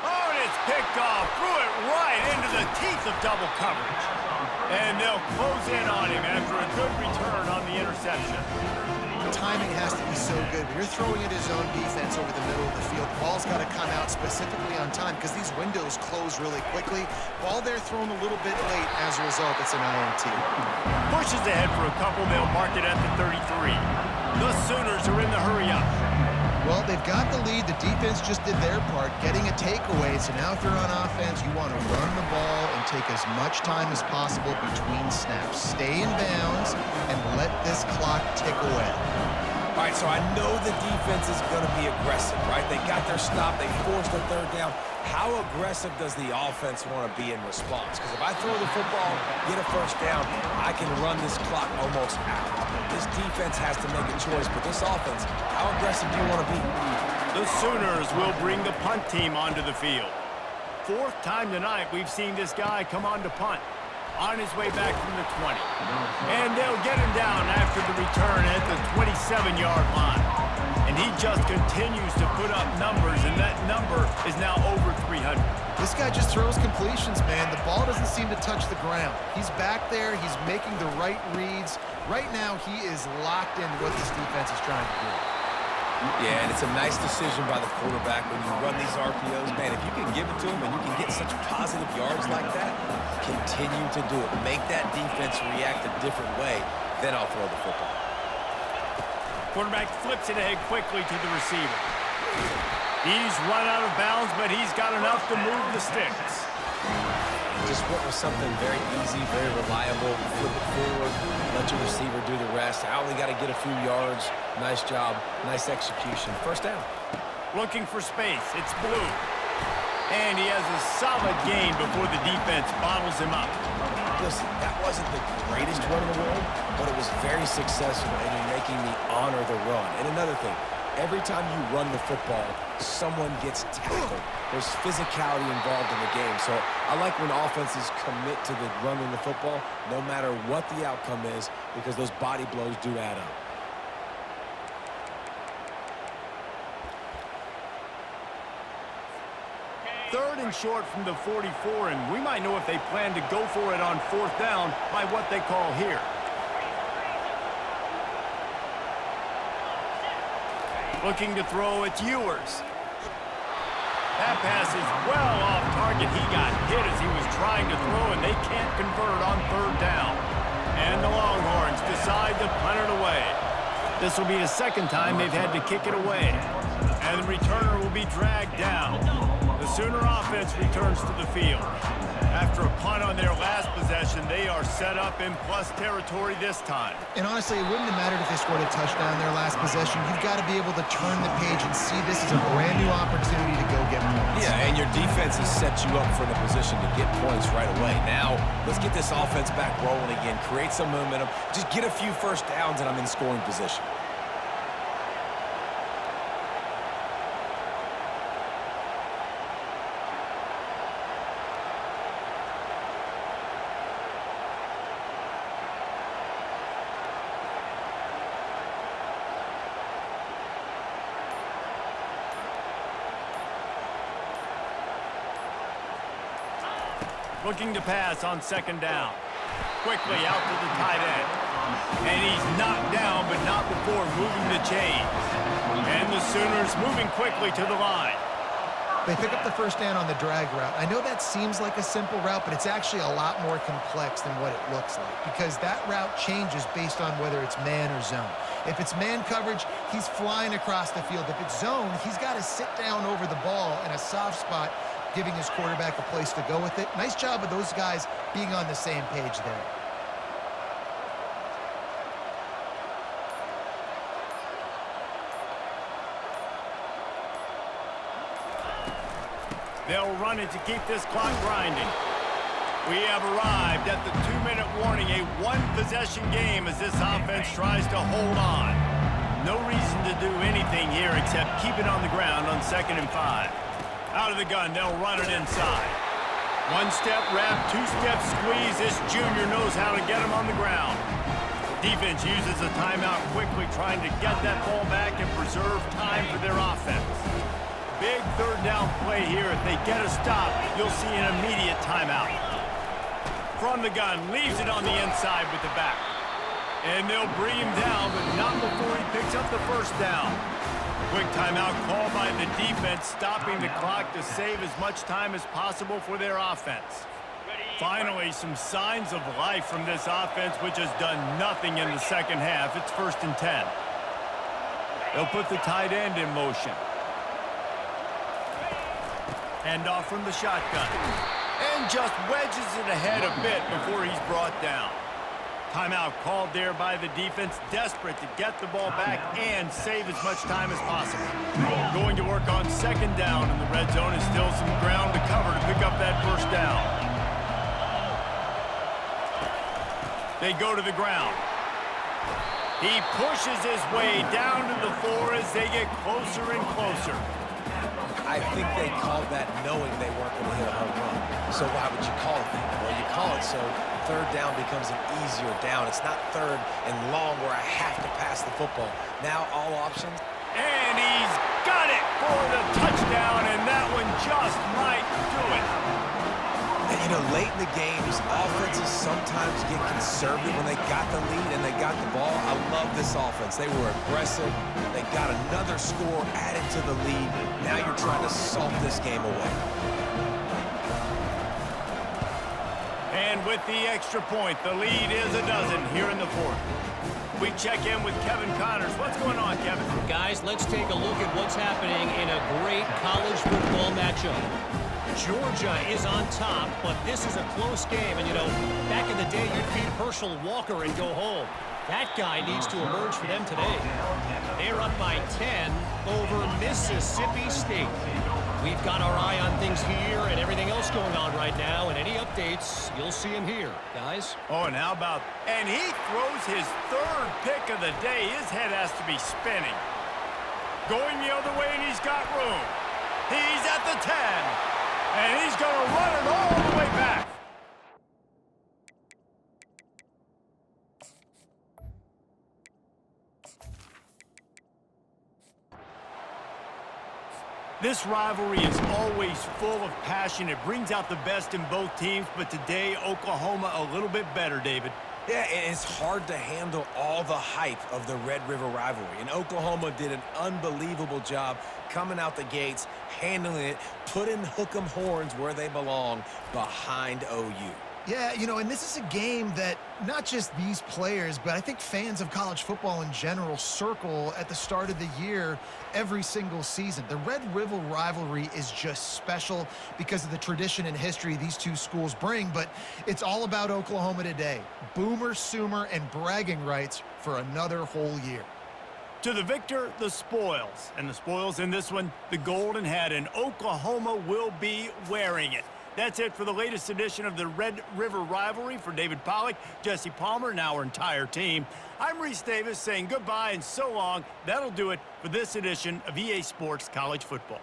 Oh, and it's picked off. Threw it right into the teeth of double coverage. And they'll close in on him after a good return on the interception. Timing has to be so good. When you're throwing at his own defense over the middle of the field, the ball's got to come out specifically on time because these windows close really quickly. Ball there thrown a little bit late. As a result, it's an INT. Pushes ahead for a couple. They'll mark it at the 33. The Sooners are in the hurry-up. Well, they've got the lead. The defense just did their part, getting a takeaway. So now if they're on offense, you want to run the ball and take as much time as possible between snaps. Stay in bounds and let this clock tick away. All right, so I know the defense is going to be aggressive, right? They got their stop. They forced the 3rd down. How aggressive does the offense want to be in response? Because if I throw the football, get a first down, I can run this clock almost out. This defense has to make a choice, but this offense, how aggressive do you want to be? The Sooners will bring the punt team onto the field. fourth time tonight we've seen this guy come on to punt. On his way back from the 20. And they'll get him down after the return at the 27-yard line. And he just continues to put up numbers, and that number is now over 300. This guy just throws completions, man. The ball doesn't seem to touch the ground. He's back there. He's making the right reads. Right now, he is locked into what this defense is trying to do. Yeah, and it's a nice decision by the quarterback when you run these RPOs. Man, if you can give it to him and you can get such positive yards like that, continue to do it. Make that defense react a different way, then I'll throw the football. Quarterback flips it ahead quickly to the receiver. He's run out of bounds, but he's got enough to move the sticks. Just went with something very easy, very reliable. Flip it forward, let your receiver do the rest. I only got to get a few yards. Nice job, nice execution. First down. Looking for space. It's Blue. And he has a solid gain before the defense bottles him up. Listen, that wasn't the greatest run in the world, but it was very successful in making me honor the run. And another thing, every time you run the football, someone gets tackled. There's physicality involved in the game. So I like when offenses commit to the running the football, no matter what the outcome is, because those body blows do add up. Third and short from the 44, and we might know if they plan to go for it on fourth down by what they call here. Looking to throw, it's Ewers. That pass is well off target. He got hit as he was trying to throw, and they can't convert on third down. And the Longhorns decide to punt it away. This will be the second time they've had to kick it away. And the returner will be dragged down. The Sooner offense returns to the field. After a punt on their last possession, they are set up in plus territory this time. And honestly, it wouldn't have mattered if they scored a touchdown their last possession. You've got to be able to turn the page and see this is a brand new opportunity to go get points. Yeah, and your defense has set you up for the position to get points right away. Now, let's get this offense back rolling again, create some momentum, just get a few first downs, and I'm in scoring position. Looking to pass on second down. Quickly out to the tight end. And he's knocked down, but not before moving the chains. And the Sooners moving quickly to the line. They pick up the first down on the drag route. I know that seems like a simple route, but it's actually a lot more complex than what it looks like because that route changes based on whether it's man or zone. If it's man coverage, he's flying across the field. If it's zone, he's got to sit down over the ball in a soft spot, giving his quarterback a place to go with it. Nice job of those guys being on the same page there. They'll run it to keep this clock grinding. We have arrived at the 2-minute warning, a one-possession game as this offense tries to hold on. No reason to do anything here except keep it on the ground on 2nd and 5. Out of the gun, they'll run it inside. One-step wrap, two-step squeeze. This junior knows how to get him on the ground. Defense uses a timeout quickly, trying to get that ball back and preserve time for their offense. Big third down play here. If they get a stop, you'll see an immediate timeout. From the gun, leaves it on the inside with the back. And they'll bring him down, but not before he picks up the first down. Quick timeout called by the defense, stopping the clock to save as much time as possible for their offense. Finally, some signs of life from this offense, which has done nothing in the second half. It's 1st and 10. They'll put the tight end in motion. Handoff from the shotgun. And just wedges it ahead a bit before he's brought down. Timeout called there by the defense, desperate to get the ball back and save as much time as possible. Going to work on 2nd down in the red zone, is still some ground to cover to pick up that first down. They go to the ground. He pushes his way down to the 4 as they get closer and closer. I think they called that knowing they weren't going to hit a home run. So why would you call it that? Well, you call it so third down becomes an easier down. It's not third and long where I have to pass the football. Now all options. And he's got it for the touchdown, and that one just might do it. And, you know, late in the games, offenses sometimes get conservative when they got the lead and they got the ball. I love this offense. They were aggressive. They got another score added to the lead. Now you're trying to salt this game away. And with the extra point, the lead is a dozen here in the fourth. We check in with Kevin Connors. What's going on, Kevin? Guys, let's take a look at what's happening in a great college football matchup. Georgia is on top, but this is a close game. And, you know, back in the day, you'd feed Herschel Walker and go home. That guy needs to emerge for them today. They're up by 10 over Mississippi State. We've got our eye on things here and everything else going on right now, and any updates, you'll see them here, guys. Oh, and how about... And he throws his third pick of the day. His head has to be spinning. Going the other way, and he's got room. He's at the 10. And he's going to run it all the way back. This rivalry is always full of passion. It brings out the best in both teams, but today, Oklahoma a little bit better, David. Yeah, it's hard to handle all the hype of the Red River rivalry. And Oklahoma did an unbelievable job coming out the gates, handling it, putting hook 'em horns where they belong, behind OU. Yeah, you know, and this is a game that not just these players, but I think fans of college football in general circle at the start of the year every single season. The Red River rivalry is just special because of the tradition and history these two schools bring, but it's all about Oklahoma today. Boomer, Sooner, and bragging rights for another whole year. To the victor, the spoils. And the spoils in this one, the golden hat, and Oklahoma will be wearing it. That's it for the latest edition of the Red River Rivalry. For David Pollack, Jesse Palmer, and our entire team, I'm Reese Davis saying goodbye and so long. That'll do it for this edition of EA Sports College Football.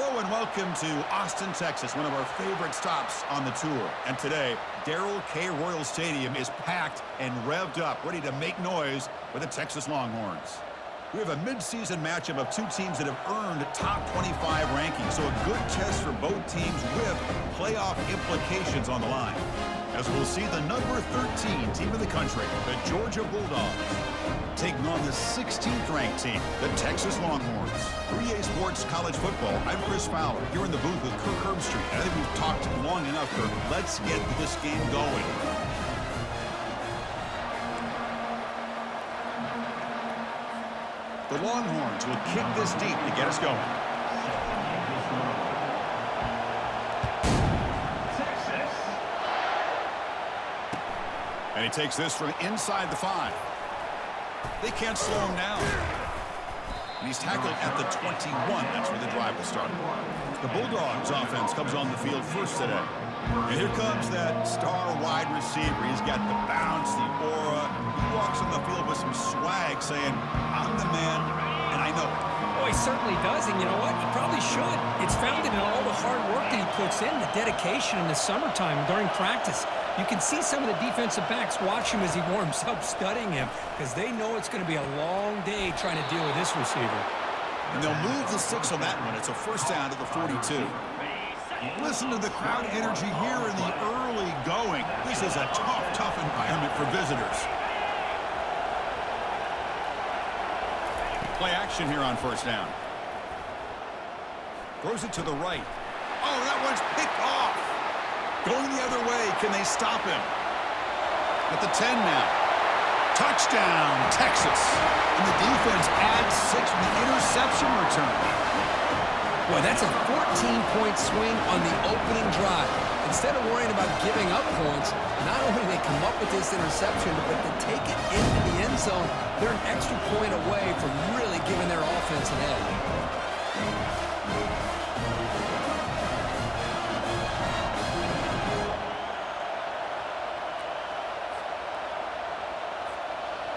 Hello and welcome to Austin, Texas, one of our favorite stops on the tour. And today, Darrell K. Royal Stadium is packed and revved up, ready to make noise with the Texas Longhorns. We have a mid-season matchup of two teams that have earned top 25 rankings, so a good test for both teams with playoff implications on the line. As we'll see the number 13 team in the country, the Georgia Bulldogs, taking on the 16th ranked team, the Texas Longhorns. 3A Sports College Football, I'm Chris Fowler, here in the booth with Kirk Herbstreit. I think we've talked long enough, Kirk. Let's get this game going. The Longhorns will kick this deep to get us going. And he takes this from inside the 5. They can't slow him down. And he's tackled at the 21. That's where the drive will start. The Bulldogs offense comes on the field first today. And here comes that star wide receiver. He's got the bounce, the aura. He walks on the field with some swag saying, I'm the man, and I know it. Oh, he certainly does, and you know what? He probably should. It's founded in all the hard work that he puts in, the dedication in the summertime during practice. You can see some of the defensive backs watch him as he warms up, studying him, because they know it's going to be a long day trying to deal with this receiver. And they'll move the 6 on that one. It's a first down to the 42. Listen to the crowd energy here in the early going. This is a tough environment for visitors. Play action here on first down. Throws it to the right. Oh, that one's picked off. Going the other way. Can they stop him? At the 10 now. Touchdown, Texas. And the defense adds 6 with the interception return. Boy, that's a 14-point swing on the opening drive. Instead of worrying about giving up points, not only do they come up with this interception, but to take it into the end zone, they're an extra point away from really giving their offense an edge.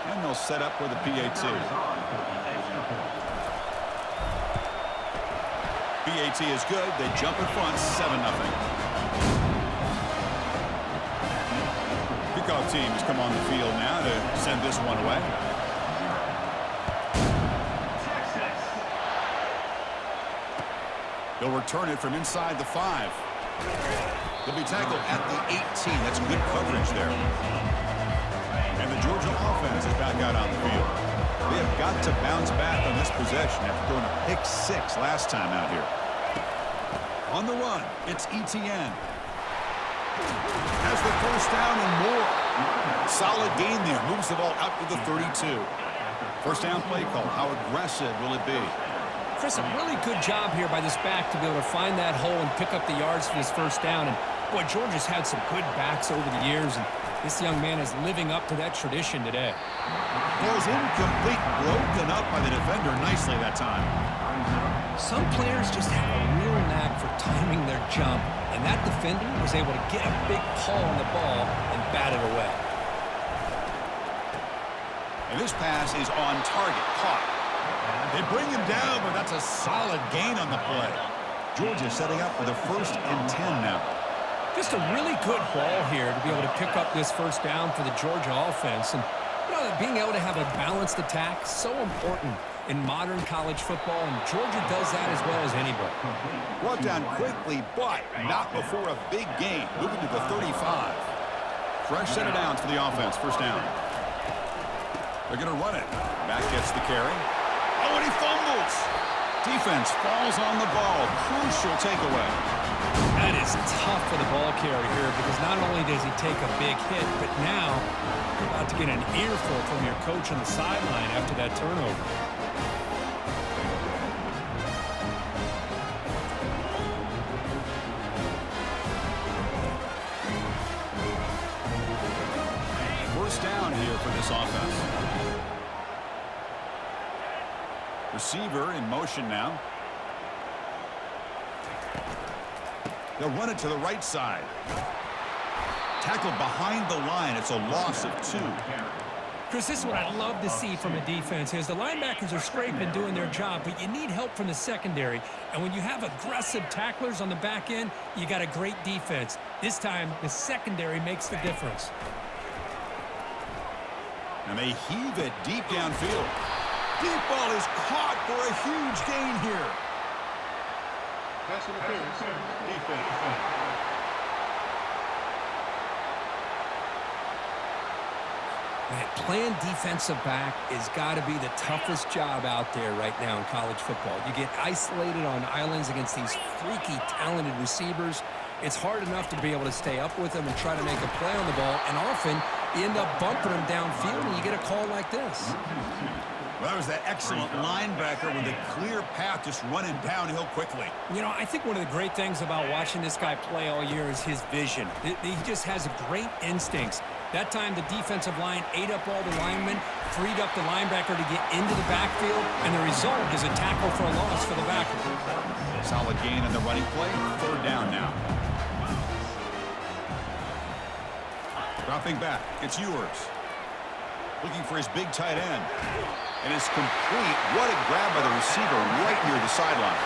And they'll set up for the PAT. PAT is good. They jump in front, 7-0. Kickoff teams come on the field now to send this one away. They'll return it from inside the 5. They'll be tackled at the 18. That's good coverage there. And the Georgia offense is back out on the field. They have got to bounce back on this possession after throwing a pick 6 last time out here. On the run, it's ETN. Has the first down and more. Solid gain there. Moves the ball out to the 32. First down play call. How aggressive will it be? Chris, a really good job here by this back to be able to find that hole and pick up the yards for this first down. And, boy, Georgia's had some good backs over the years, and this young man is living up to that tradition today. Ball's incomplete, broken up by the defender nicely that time. Some players just have a real knack for timing their jump, and that defender was able to get a big pull on the ball and bat it away. And this pass is on target, caught. They bring him down, but that's a solid gain on the play. Georgia setting up for the 1st and 10 now. Just a really good ball here to be able to pick up this first down for the Georgia offense. And, you know, being able to have a balanced attack, so important in modern college football, and Georgia does that as well as anybody. Brought down quickly, but not before a big gain. Moving to the 35. Fresh set of downs for the offense, first down. They're going to run it. Back gets the carry. Oh, and he fumbles. Defense falls on the ball. Crucial takeaway. That is tough for the ball carrier here, because not only does he take a big hit, but now you're about to get an earful from your coach on the sideline after that turnover. First down here for this offense. Receiver in motion now. They'll run it to the right side. Tackled behind the line. It's a loss of 2. Chris, this is what I'd love to see from a defense is the linebackers are scraping doing their job, but you need help from the secondary. And when you have aggressive tacklers on the back end, you got a great defense. This time, the secondary makes the difference. And they heave it deep downfield. Deep ball is caught for a huge gain here. Pass interference. Defense. Man, playing defensive back has got to be the toughest job out there right now in college football. You get isolated on islands against these freaky, talented receivers. It's hard enough to be able to stay up with them and try to make a play on the ball, and often you end up bumping them downfield and you get a call like this. Well, that was that excellent linebacker with a clear path just running downhill quickly. You know, I think one of the great things about watching this guy play all year is his vision. He just has great instincts. That time, the defensive line ate up all the linemen, freed up the linebacker to get into the backfield, and the result is a tackle for a loss for the backer. Solid gain on the running play. Third down now. Dropping back. It's Ewers. Looking for his big tight end. And it's complete. What a grab by the receiver right near the sideline.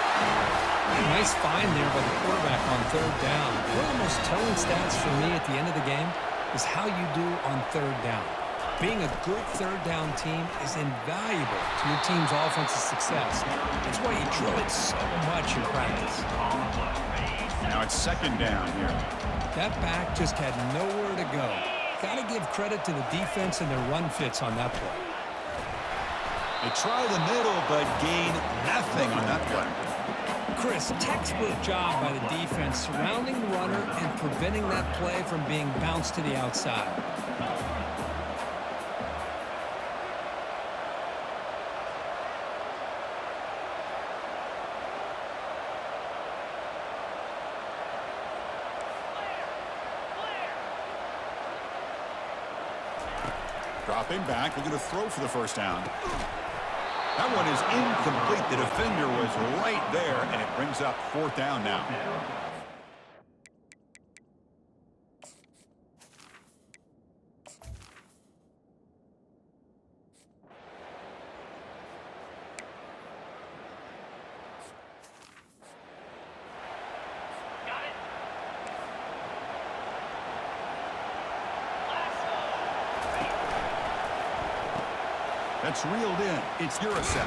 Nice find there by the quarterback on third down. One of the most telling stats for me at the end of the game is how you do on third down. Being a good third down team is invaluable to your team's offensive success. That's why you drill it so much in practice. Now it's second down here. That back just had nowhere to go. Got to give credit to the defense and their run fits on that play. They try the middle, but gain nothing on that play. Chris, textbook job by the defense surrounding the runner and preventing that play from being bounced to the outside. Dropping back, looking to throw for the first down. That one is incomplete. The defender was right there, and it brings up fourth down now. That's reeled in. It's Urasek.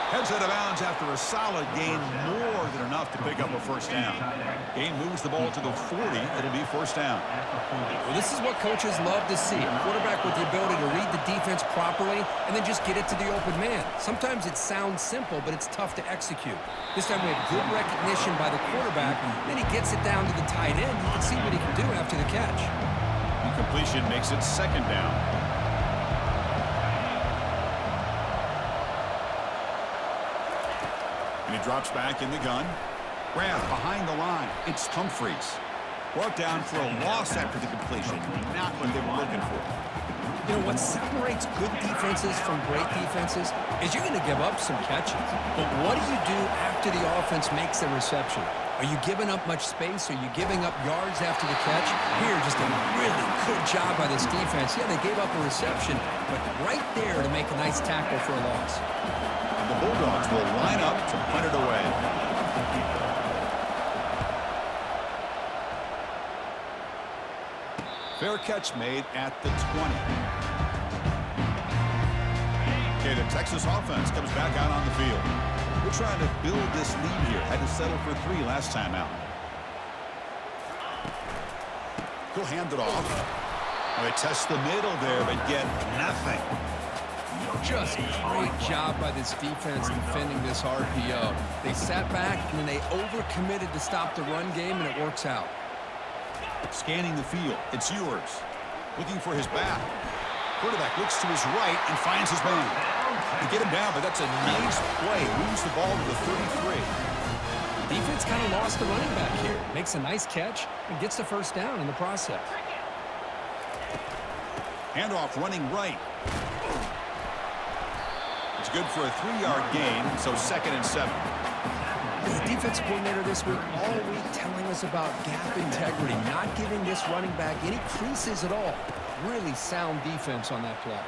Heads out of bounds after a solid gain, more than enough to pick up a first down. Gain moves the ball to the 40. It'll be first down. Well, this is what coaches love to see. A quarterback with the ability to read the defense properly and then just get it to the open man. Sometimes it sounds simple, but it's tough to execute. This time we have good recognition by the quarterback. Then he gets it down to the tight end. You can see what he can do after the catch. Incompletion makes it second down. And he drops back in the gun. Rath behind the line. It's Humphreys. Brought down for a loss after the completion. Not what they were looking for. You know, what separates good defenses from great defenses is you're going to give up some catches. But what do you do after the offense makes a reception? Are you giving up much space? Are you giving up yards after the catch? Here, just a really good job by this defense. Yeah, they gave up a reception, but right there to make a nice tackle for a loss. And the Bulldogs will line up to punt it away. Fair catch made at the 20. Okay, the Texas offense comes back out on the field. We're trying to build this lead here. Had to settle for 3 last time out. He'll hand it off. Well, they test the middle there, but get nothing. Just great job by this defense defending this RPO. They sat back, and then they overcommitted to stop the run game, and it works out. Scanning the field, it's Ewers. Looking for his back. Quarterback looks to his right and finds his man. To get him down, but that's a nice play. Moves the ball to the 33. Defense kind of lost the running back here. Makes a nice catch and gets the first down in the process. Handoff running right. It's good for a 3-yard gain, so 2nd and 7. The defensive coordinator this week all week telling us about gap integrity, not giving this running back any creases at all. really sound defense on that play.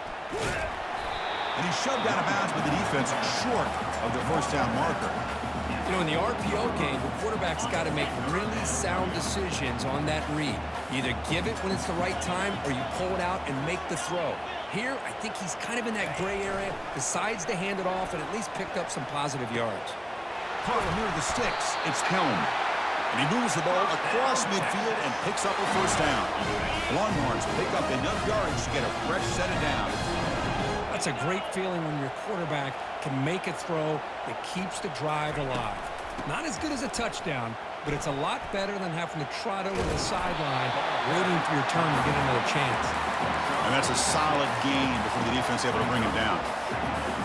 And he's shoved out of bounds with the defense short of the first down marker. You know, in the RPO game, the quarterback's got to make really sound decisions on that read. You either give it when it's the right time or you pull it out and make the throw. Here, I think he's kind of in that gray area, decides to hand it off and at least picked up some positive yards. Caught near the sticks. It's Helm. And he moves the ball across midfield and picks up a first down. Longhorns pick up enough yards to get a fresh set of downs. That's a great feeling when your quarterback can make a throw that keeps the drive alive. Not as good as a touchdown, but it's a lot better than having to trot over the sideline waiting for your turn to get another chance. And that's a solid gain before the defense able to bring him down.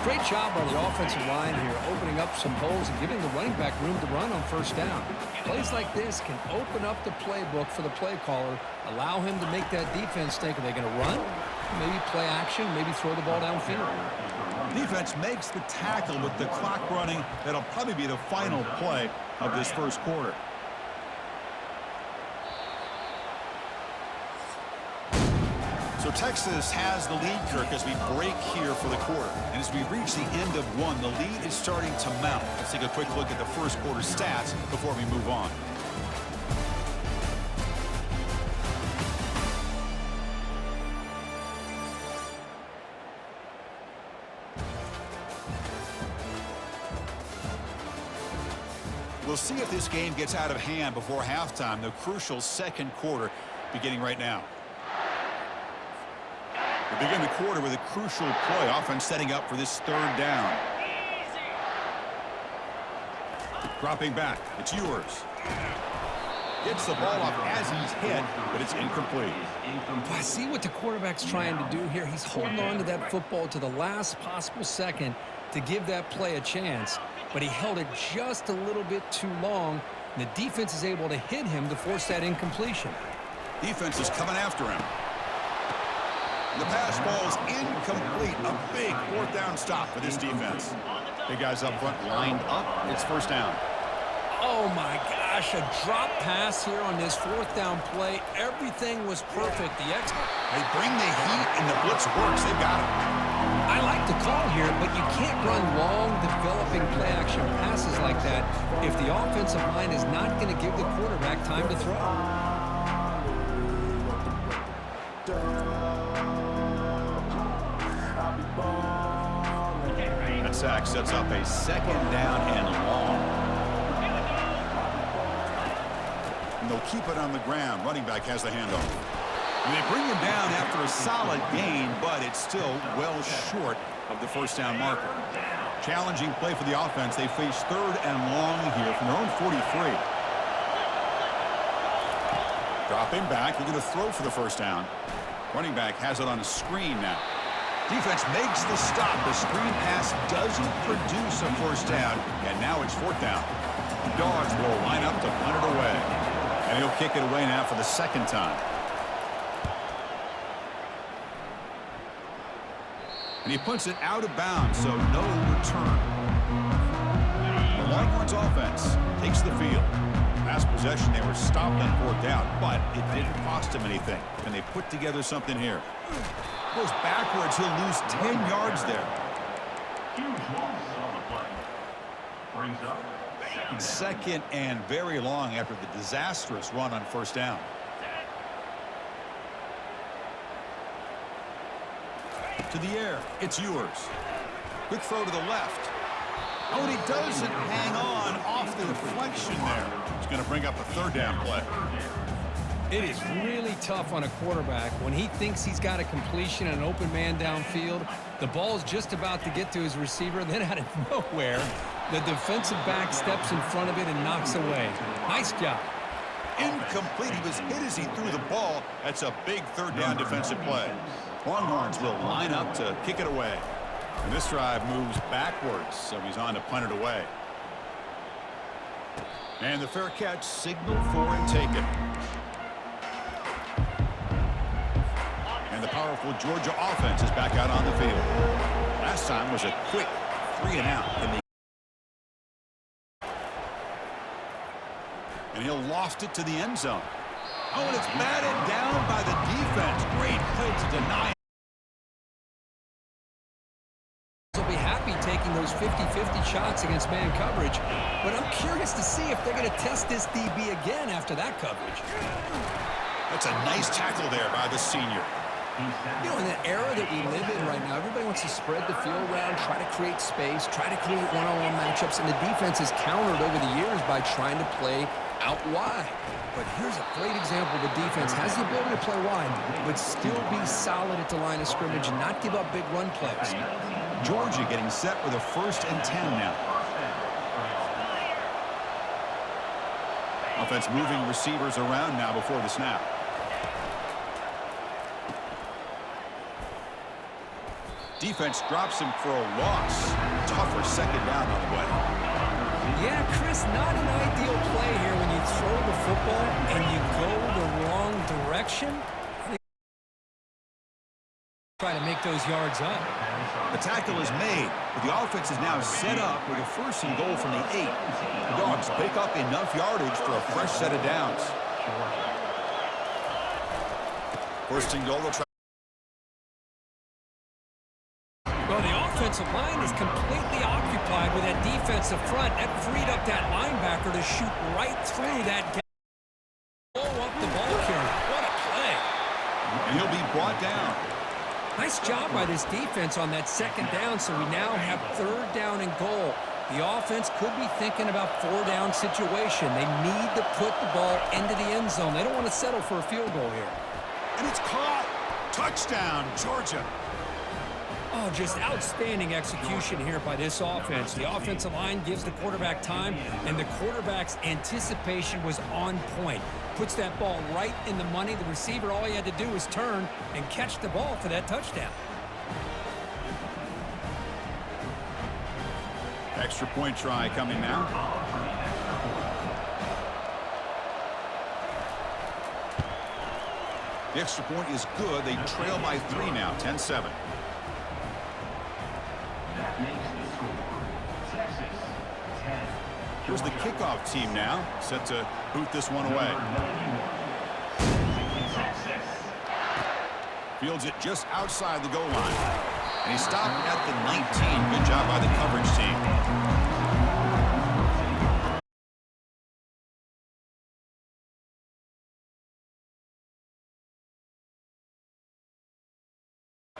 Great job by the offensive line here, opening up some holes and giving the running back room to run on first down. Plays like this can open up the playbook for the play caller, allow him to make that defense think, are they going to run? Maybe play action, maybe throw the ball downfield. Defense makes the tackle with the clock running. That'll probably be the final play of this first quarter. So Texas has the lead, Kirk, as we break here for the quarter. And as we reach the end of one, the lead is starting to mount. Let's take a quick look at the first quarter stats before we move on. We'll see if this game gets out of hand before halftime, the crucial second quarter beginning right now. We begin the quarter with a crucial play, offense setting up for this third down. Dropping back, it's yours. Gets the ball off as he's hit, but it's incomplete. I see what the quarterback's trying to do here. He's holding on to that football to the last possible second to give that play a chance, but he held it just a little bit too long, and the defense is able to hit him to force that incompletion. Defense is coming after him. The pass ball's incomplete. A big fourth down stop for this defense. Big guys up front lined up. It's first down. Oh my gosh, a drop pass here on this fourth down play. Everything was perfect. They bring the heat and the blitz works. They've got it. I like the call here, but you can't run long, developing play-action passes like that if the offensive line is not going to give the quarterback time to throw. That sack sets up a second down and long. And they'll keep it on the ground. Running back has the handoff. And they bring him down after a solid gain, but it's still well short of the first down marker. Challenging play for the offense. They face third and long here from their own 43. Dropping back. They're going to throw for the first down. Running back has it on a screen now. Defense makes the stop. The screen pass doesn't produce a first down, and now it's fourth down. The Dogs will line up to punt it away. And he'll kick it away now for the second time. And he punts it out of bounds, so no return. The Longhorns offense takes the field. Last possession, they were stopped on fourth down, but it didn't cost him anything. And they put together something here. Goes backwards, he'll lose 10 yards there. Second and very long after the disastrous run on first down. To the air, it's yours. Quick throw to the left. Oh, and he doesn't hang on off the deflection there. He's going to bring up a third down play. It is really tough on a quarterback when he thinks he's got a completion and an open man downfield. The ball's just about to get to his receiver, and then out of nowhere, the defensive back steps in front of it and knocks away. Nice job. Incomplete. He was hit as he threw the ball. That's a big third down defensive play. Longhorns will line up to kick it away. And this drive moves backwards, so he's on to punt it away. And the fair catch signaled for and taken. And the powerful Georgia offense is back out on the field. Last time was a quick 3-and-out. And he'll loft it to the end zone. Oh, and it's batted down by the defense. Great play to deny. Will be happy taking those 50-50 shots against man coverage, but I'm curious to see if they're going to test this DB again after that coverage. That's a nice tackle there by the senior. You know, in the era that we live in right now, everybody wants to spread the field around, try to create space, try to create one-on-one matchups, and the defense has countered over the years by trying to play out wide. But here's a great example. The defense has the ability to play wide, but still be solid at the line of scrimmage and not give up big run plays. Georgia getting set with a 1st and 10 now. Offense moving receivers around now before the snap. Defense drops him for a loss. Tougher 2nd down on the way. Yeah, Chris, not an ideal play here when you throw the football and you go the wrong direction. Try to make those yards up. The tackle is made, but the offense is now set up with a 1st and goal from the 8. The Dogs pick up enough yardage for a fresh set of downs. 1st and goal. They'll try. Well, the offensive line is completely occupied with that defensive front. That freed up that linebacker to shoot right through that gap. Blow up the ball carrier. What a play. And he'll be brought down. Nice job by this defense on that 2nd down, so we now have 3rd down and goal. The offense could be thinking about 4-down situation. They need to put the ball into the end zone. They don't want to settle for a field goal here. And it's caught. Touchdown, Georgia. Oh, just outstanding execution here by this offense. The offensive line gives the quarterback time, and the quarterback's anticipation was on point. Puts that ball right in the money. The receiver, all he had to do was turn and catch the ball for that touchdown. Extra point try coming now. The extra point is good. They trail by 3 now, 10-7. Here's the kickoff team now, set to boot this one away. Fields it just outside the goal line. And he stopped at the 19. Good job by the coverage team.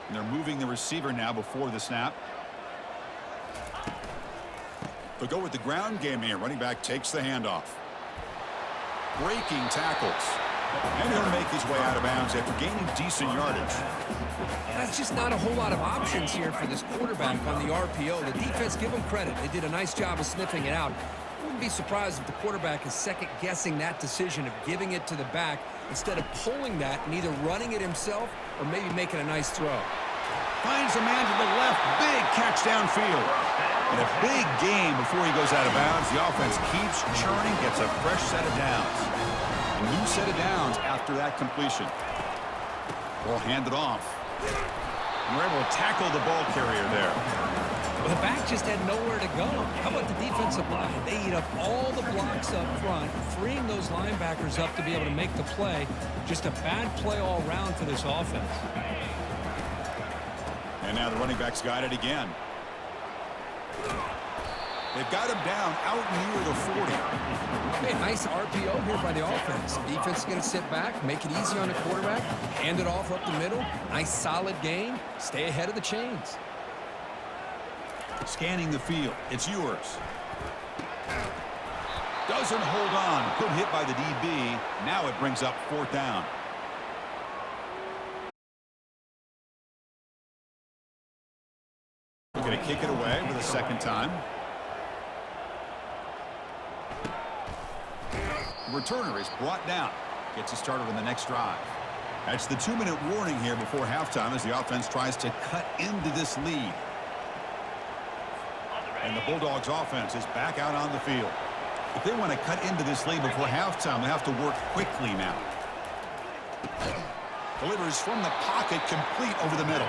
And they're moving the receiver now before the snap. They'll go with the ground game here. Running back takes the handoff. Breaking tackles. And he'll make his way out of bounds after gaining decent yardage. That's just not a whole lot of options here for this quarterback on the RPO. The defense, give them credit. They did a nice job of sniffing it out. I wouldn't be surprised if the quarterback is second-guessing that decision of giving it to the back instead of pulling that and either running it himself or maybe making a nice throw. Finds a man to the left. Big catch downfield. And a big game before he goes out of bounds. The offense keeps churning, gets a fresh set of downs. A new set of downs after that completion. Ball handed off. And we're able to tackle the ball carrier there. Well, the back just had nowhere to go. How about the defensive line? They eat up all the blocks up front, freeing those linebackers up to be able to make the play. Just a bad play all around for this offense. And now the running back's got it again. They've got him down out near the 40. Hey, nice RPO here by the offense. Defense is going to sit back, make it easy on the quarterback, hand it off up the middle. Nice solid gain. Stay ahead of the chains. Scanning the field. It's yours. Doesn't hold on. Good hit by the DB. Now it brings up 4th down. We're going to kick it away for the 2nd time. The returner is brought down. Gets us started on the next drive. That's the 2-minute warning here before halftime as the offense tries to cut into this lead. And the Bulldogs offense is back out on the field. If they want to cut into this lead before halftime, they have to work quickly now. Delivers from the pocket, complete over the middle.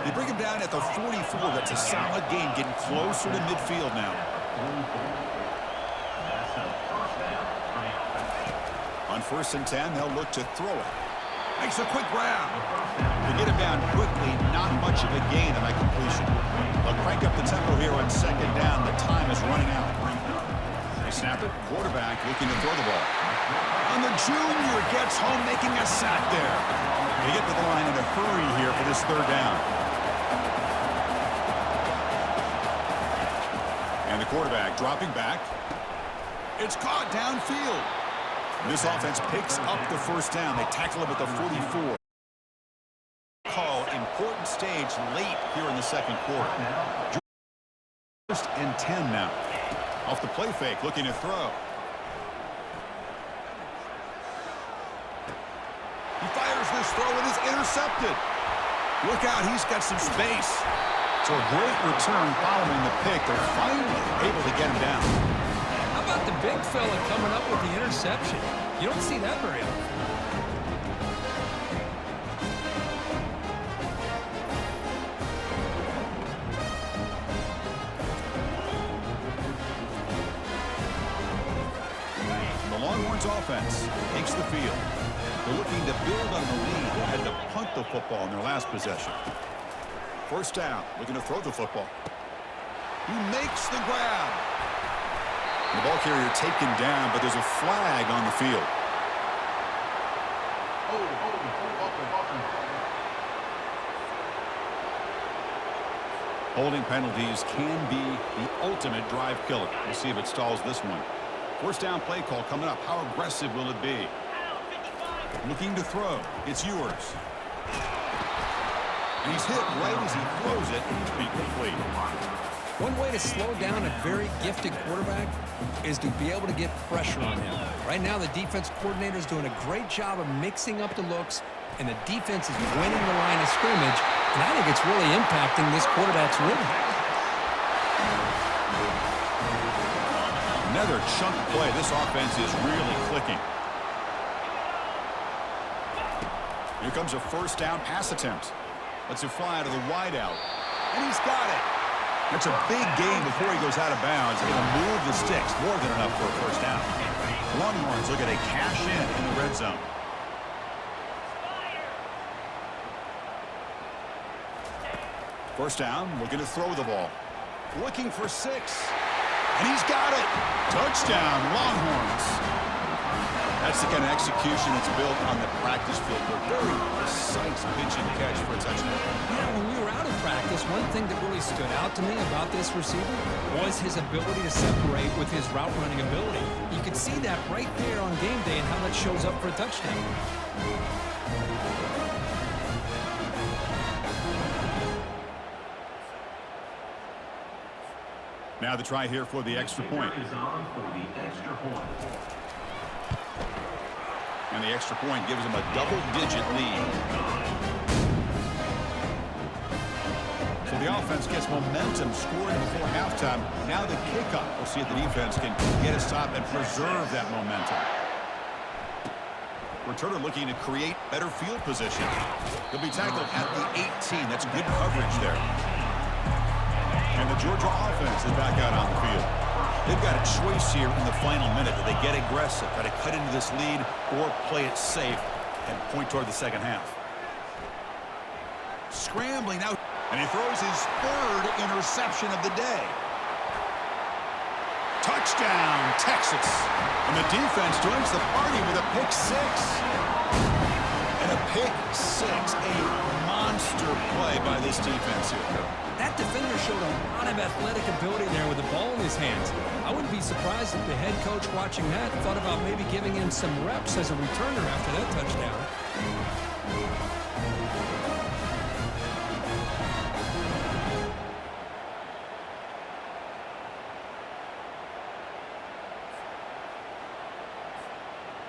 They bring him down at the 44. That's a solid gain, getting closer to midfield now. On On 1st and 10, they'll look to throw it. Makes a quick grab. To get him down quickly, not much of a gain on that completion. They'll crank up the tempo here on 2nd down. The time is running out. They snap it. Quarterback looking to throw the ball. And the junior gets home, making a sack there. They get to the line in a hurry here for this 3rd down. And the quarterback dropping back. It's caught downfield. This offense picks up the 1st down. They tackle him at the 44. Call important stage late here in the 2nd quarter. 1st and 10 now. Off the play fake, looking to throw. He fires this throw and is intercepted. Look out, he's got some space. So a great return following the pick. They're finally able to get him down. How about the big fella coming up with the interception? You don't see that very often. The Longhorns offense takes the field. They're looking to build on the lead. They had to punt the football in their last possession. 1st down, looking to throw the football. He makes the grab. The ball carrier taken down, but there's a flag on the field. Holding penalties can be the ultimate drive killer. We'll see if it stalls this one. 1st down play call coming up. How aggressive will it be? Looking to throw. It's yours. And he's hit right as he throws it. It's be complete. One way to slow down a very gifted quarterback is to be able to get pressure on him. Right now, the defense coordinator is doing a great job of mixing up the looks, and the defense is winning the line of scrimmage, and I think it's really impacting this quarterback's rhythm. Another chunk play. This offense is really clicking. Here comes a 1st down pass attempt. Lets it fly to the wideout. And he's got it. That's a big gain before he goes out of bounds. Going to move the sticks. More than enough for a 1st down. Longhorns look at a cash in the red zone. First down, looking to throw the ball. Looking for 6. And he's got it. Touchdown, Longhorns. That's the kind of execution that's built on the practice field. A very precise pitch and catch for a touchdown. Yeah, when we were out of practice, one thing that really stood out to me about this receiver was his ability to separate with his route running ability. You could see that right there on game day and how that shows up for a touchdown. Now the try here for the extra point. And the extra point gives them a double-digit lead. So the offense gets momentum scoring before halftime. Now the kickoff. We'll see if the defense can get a stop and preserve that momentum. Returner looking to create better field position. He'll be tackled at the 18. That's good coverage there. And the Georgia offense is back out on the field. They've got a choice here in the final minute. Do they get aggressive, try to cut into this lead, or play it safe and point toward the second half? Scrambling out, and he throws his 3rd interception of the day. Touchdown, Texas. And the defense joins the party with a pick 6. And a pick 6, a monster play by this defense here. That defender showed a lot of athletic ability there with the ball in his hands. I wouldn't be surprised if the head coach watching that thought about maybe giving him some reps as a returner after that touchdown.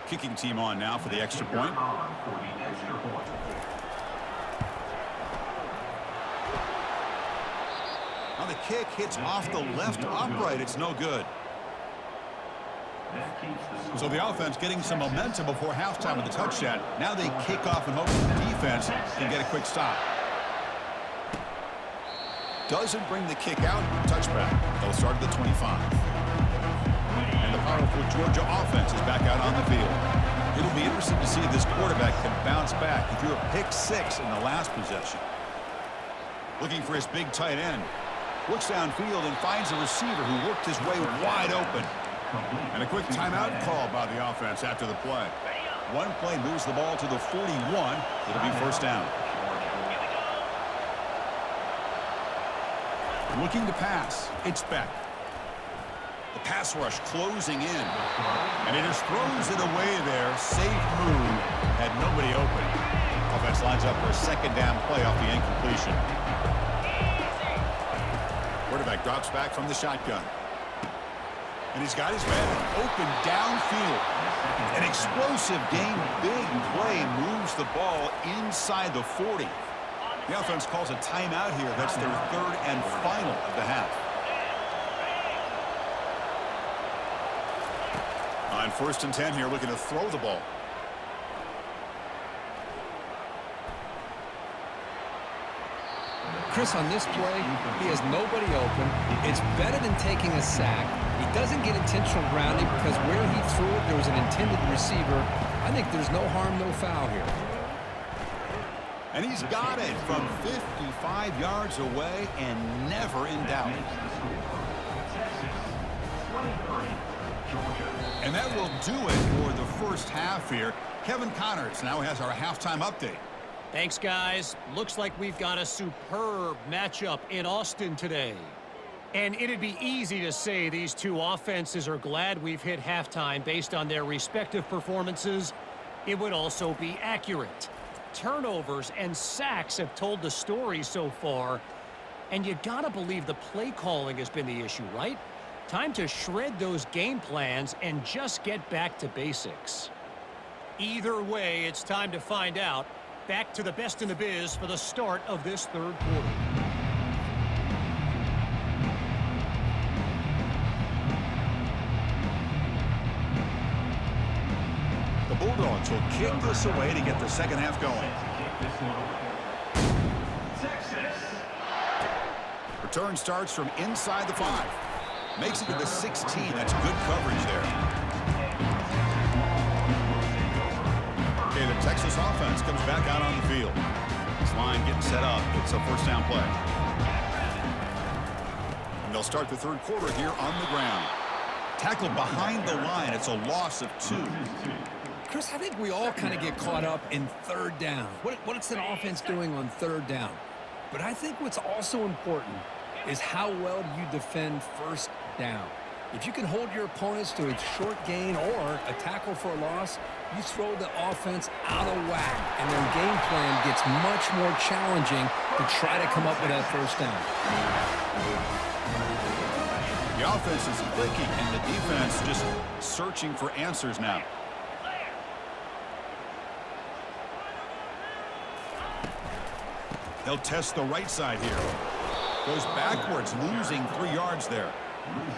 Kicking team on now for the extra point. Now the kick hits off the left upright. It's no good. So the offense getting some momentum before halftime with the touchdown. Now they kick off and hope the defense can get a quick stop. Doesn't bring the kick out. Touchback. They'll start at the 25. And the powerful Georgia offense is back out on the field. It'll be interesting to see if this quarterback can bounce back. He threw a pick-6 in the last possession. Looking for his big tight end. Looks downfield and finds a receiver who worked his way wide open. And a quick timeout call by the offense after the play. One play moves the ball to the 41. It'll be first down. Looking to pass. It's Beck. The pass rush closing in. And he just throws it away there. Safe move. Had nobody open. Offense lines up for a second down play off the incompletion. Quarterback drops back from the shotgun. And he's got his man open downfield. An explosive game, big play moves the ball inside the 40. The offense calls a timeout here. That's their third and final of the half. On 1st and 10 here, looking to throw the ball. Chris, on this play, he has nobody open. It's better than taking a sack. He doesn't get intentional grounding because where he threw it, there was an intended receiver. I think there's no harm, no foul here. And he's got it from 55 yards away and never in doubt. And that will do it for the first half here. Kevin Connors now has our halftime update. Thanks, guys. Looks like we've got a superb matchup in Austin today. And it'd be easy to say these two offenses are glad we've hit halftime based on their respective performances. It would also be accurate. Turnovers and sacks have told the story so far. And you gotta believe the play calling has been the issue, right? Time to shred those game plans and just get back to basics. Either way, it's time to find out. Back to the best in the biz for the start of this third quarter. The Bulldogs will kick this away to get the second half going. Return starts from inside the 5. Makes it to the 16. That's good coverage there. Okay, the Texas offense comes back out on the field. This line getting set up. It's a first down play. And they'll start the third quarter here on the ground. Tackled behind the line. It's a loss of 2. Chris, I think we all kind of get caught up in third down. What's an offense doing on third down? But I think what's also important is how well do you defend first down. If you can hold your opponents to a short gain or a tackle for a loss, you throw the offense out of whack, and their game plan gets much more challenging to try to come up with that first down. The offense is clicking, and the defense just searching for answers now. They'll test the right side here. Goes backwards, losing 3 yards there.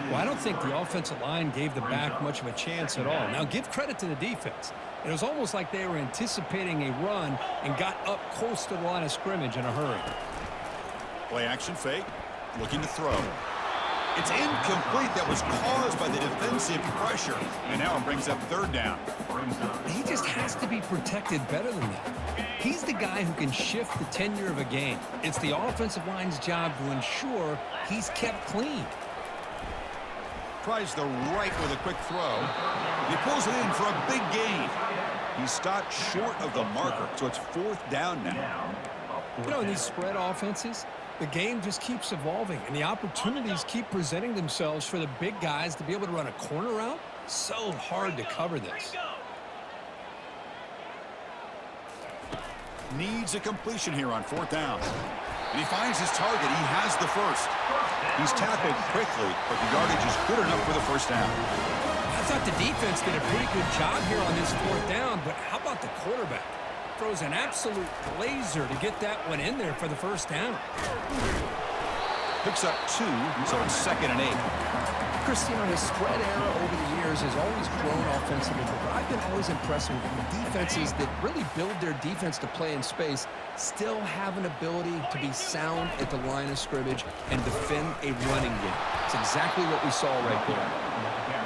Well, I don't think the offensive line gave the back much of a chance at all. Now, give credit to the defense. It was almost like they were anticipating a run and got up close to the line of scrimmage in a hurry. Play action fake, looking to throw. It's incomplete. That was caused by the defensive pressure. And now it brings up third down. He just has to be protected better than that. He's the guy who can shift the tenure of a game. It's the offensive line's job to ensure he's kept clean. Tries the right with a quick throw. He pulls it in for a big gain. He stopped short of the marker, so it's fourth down now. You know, in these spread offenses, the game just keeps evolving, and the opportunities keep presenting themselves for the big guys to be able to run a corner route. So hard to cover this. Needs a completion here on fourth down. And he finds his target. He has the first. He's tackled quickly, but the yardage is good enough for the first down. I thought the defense did a pretty good job here on this fourth down, but how about the quarterback? Throws an absolute blazer to get that one in there for the first down. Picks up 2, so it's 2nd and 8. Christine, his spread era over the years has always grown offensively, but I've been always impressed with defenses that really build their defense to play in space, still have an ability to be sound at the line of scrimmage and defend a running game. It's exactly what we saw right there.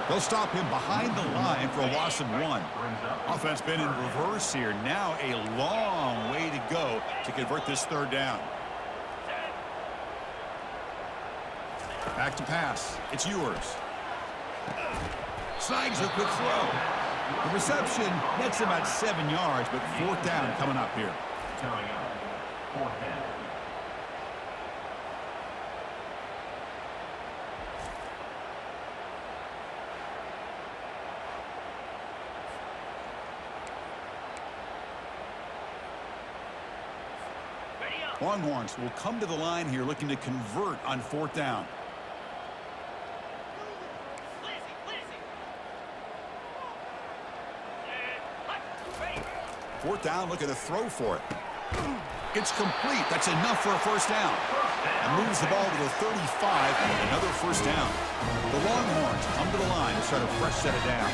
They'll stop him behind the line for a loss of 1. Offense been in reverse here. Now a long way to go to convert this third down. Back to pass. It's yours. Snags a quick throw. The reception nets him at 7 yards, but fourth down coming up here. Longhorns will come to the line here looking to convert on fourth down. Fourth down, looking to throw for it. It's complete. That's enough for a first down. And moves the ball to the 35. Another first down. The Longhorns come to the line to start a fresh set of downs.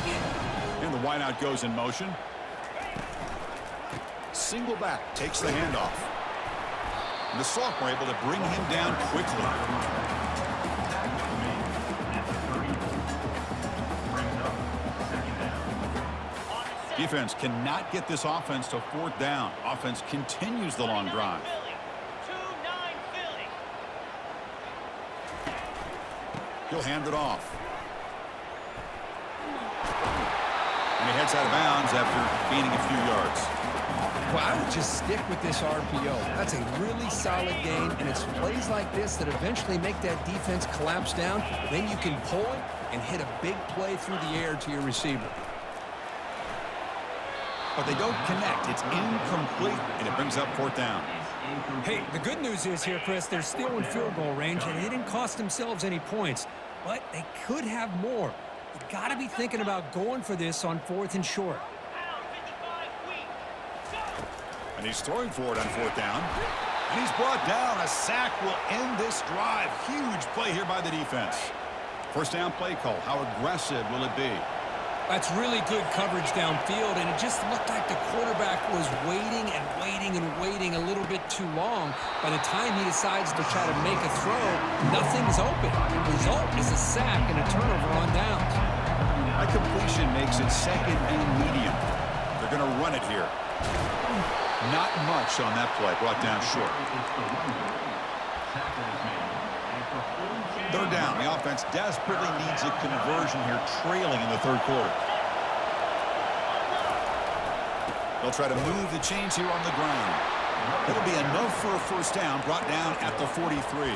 And the wideout goes in motion. Single back takes the handoff. And the sophomore able to bring him down quickly. Defense cannot get this offense to fourth down. Offense continues the long drive. He'll hand it off. And he heads out of bounds after gaining a few yards. Well, I would just stick with this RPO. That's a really solid game, and it's plays like this that eventually make that defense collapse down. Then you can pull it and hit a big play through the air to your receiver. But they don't connect. It's incomplete, and it brings up fourth down. Hey, the good news is here, Chris, they're still in field goal range, and they didn't cost themselves any points. But they could have more. You got to be thinking about going for this on fourth and short. And he's throwing for it on fourth down. And he's brought down. A sack will end this drive. Huge play here by the defense. First down play call. How aggressive will it be? That's really good coverage downfield, and it just looked like the quarterback was waiting and waiting and waiting a little bit too long. By the time he decides to try to make a throw, nothing's open. The result is a sack and a turnover on downs. That completion makes it second and medium. They're going to run it here. Not much on that play, brought down short. Third down. The offense desperately needs a conversion here, trailing in the third quarter. They'll try to move the chains here on the ground. It'll be enough for a first down, brought down at the 43.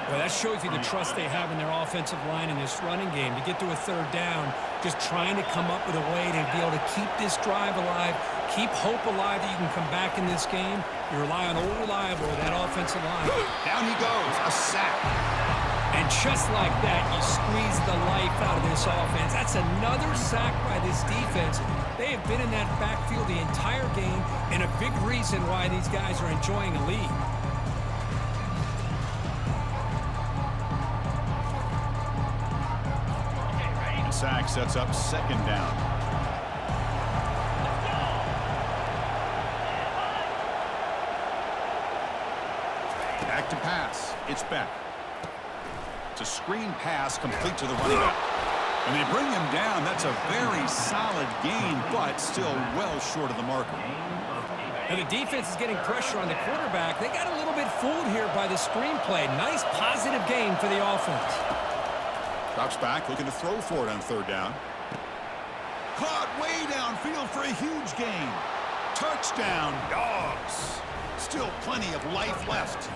Well, that shows you the trust they have in their offensive line in this running game. To get to a third down, just trying to come up with a way to be able to keep this drive alive, keep hope alive that you can come back in this game. You rely on old reliable, that offensive line. Down he goes, a sack. And just like that, you squeeze the life out of this offense. That's another sack by this defense. They have been in that backfield the entire game, and a big reason why these guys are enjoying a lead. The sack sets up second down. Back to pass. It's back. A screen pass complete to the running back. And they bring him down. That's a very solid gain, but still well short of the marker. And the defense is getting pressure on the quarterback. They got a little bit fooled here by the screenplay. Nice positive gain for the offense. Drops back, looking to throw for it on third down. Caught way downfield for a huge gain. Touchdown, Dogs. Still plenty of life left.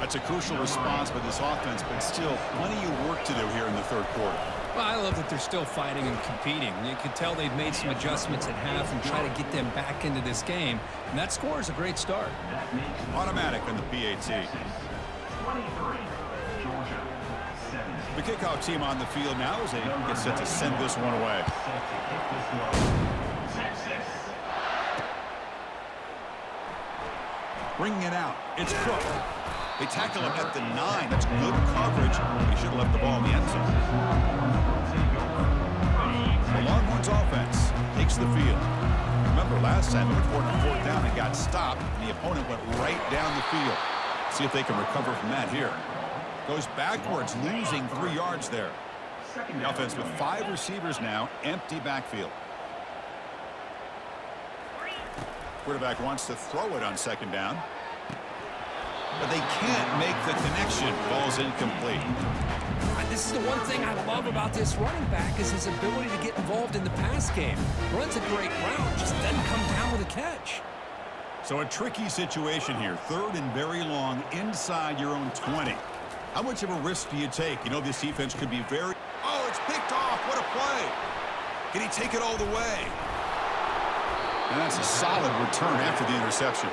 That's a crucial response by this offense, but still plenty of work to do here in the third quarter. Well, I love that they're still fighting and competing. You can tell they've made some adjustments at half and try to get them back into this game. And that score is a great start. Automatic on the PAT. The kickoff team on the field now as they get set to send this one away. Bringing it out. It's Cook. They tackle him at the 9. That's good coverage. He should have left the ball in the end zone. The Longhorns offense takes the field. Remember, last time they went for it on fourth down and got stopped, and the opponent went right down the field. See if they can recover from that here. Goes backwards, losing 3 yards there. The offense with 5 receivers now, empty backfield. Quarterback wants to throw it on second down. But they can't make the connection. Ball's incomplete. This is the one thing I love about this running back is his ability to get involved in the pass game. Runs a great route, just doesn't come down with a catch. So a tricky situation here. 3rd and very long inside your own 20. How much of a risk do you take? You know this defense could be very... Oh, it's picked off. What a play. Can he take it all the way? And that's a solid return after the interception.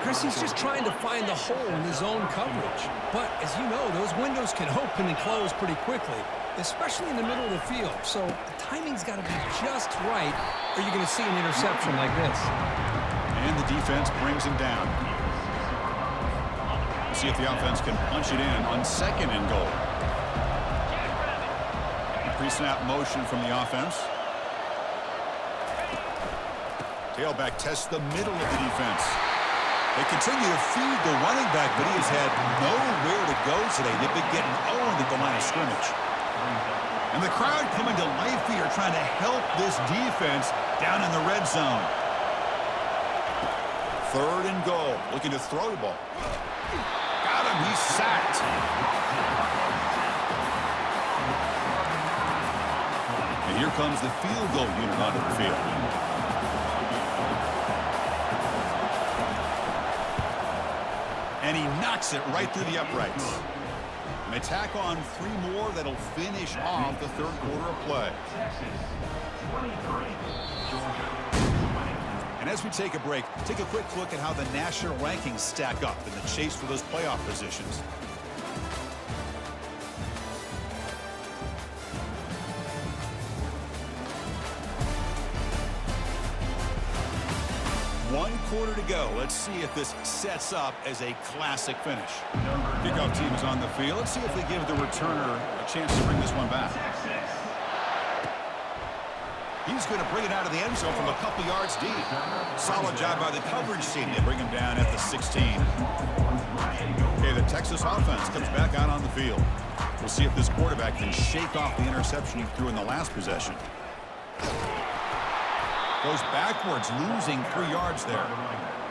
Chris, he's just trying to find the hole in his own coverage. But, as you know, those windows can open and close pretty quickly, especially in the middle of the field. So the timing's got to be just right, or you're going to see an interception like this. And the defense brings him down. We'll see if the offense can punch it in on 2nd and goal. Pre-snap motion from the offense. Tailback tests the middle of the defense. They continue to feed the running back, but he has had nowhere to go today. They've been getting owned at the line of scrimmage. And the crowd coming to life here, trying to help this defense down in the red zone. 3rd and goal, looking to throw the ball. Got him, he's sacked. And here comes the field goal unit onto the field. And he knocks it right through the uprights. They tack on 3 more that'll finish off the 3rd quarter of play. And as we take a break, take a quick look at how the national rankings stack up in the chase for those playoff positions. One quarter to go. Let's see if this sets up as a classic finish. Kickoff team is on the field. Let's see if they give the returner a chance to bring this one back. He's going to bring it out of the end zone from a couple yards deep. Solid job by the coverage team. They bring him down at the 16. Okay, the Texas offense comes back out on the field. We'll see if this quarterback can shake off the interception he threw in the last possession. Goes backwards, losing 3 yards there.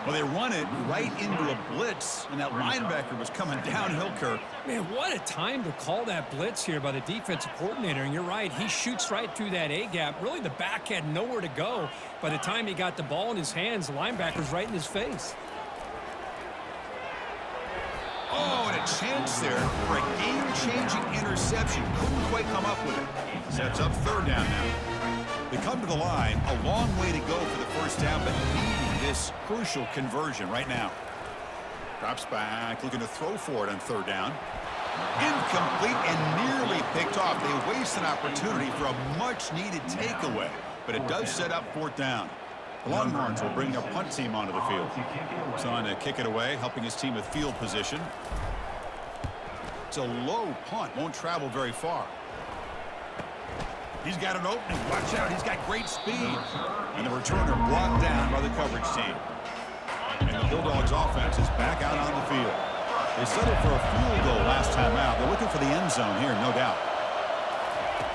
Well, they run it right into a blitz, and that linebacker was coming downhill, Kirk. Man, what a time to call that blitz here by the defensive coordinator. And you're right, he shoots right through that A-gap. Really, the back had nowhere to go. By the time he got the ball in his hands, the linebacker's right in his face. Oh, and a chance there for a game-changing interception. Couldn't quite come up with it. Sets up 3rd down now. They come to the line, a long way to go for the first down, but needing this crucial conversion right now. Drops back, looking to throw for it on 3rd down. Incomplete and nearly picked off. They waste an opportunity for a much-needed takeaway, but it does set up 4th down. The Longhorns will bring their punt team onto the field. He's on to kick it away, helping his team with field position. It's a low punt, won't travel very far. He's got an opening. Watch out. He's got great speed. And the returner brought down by the coverage team. And the Bulldogs offense is back out on the field. They settled for a field goal last time out. They're looking for the end zone here, no doubt.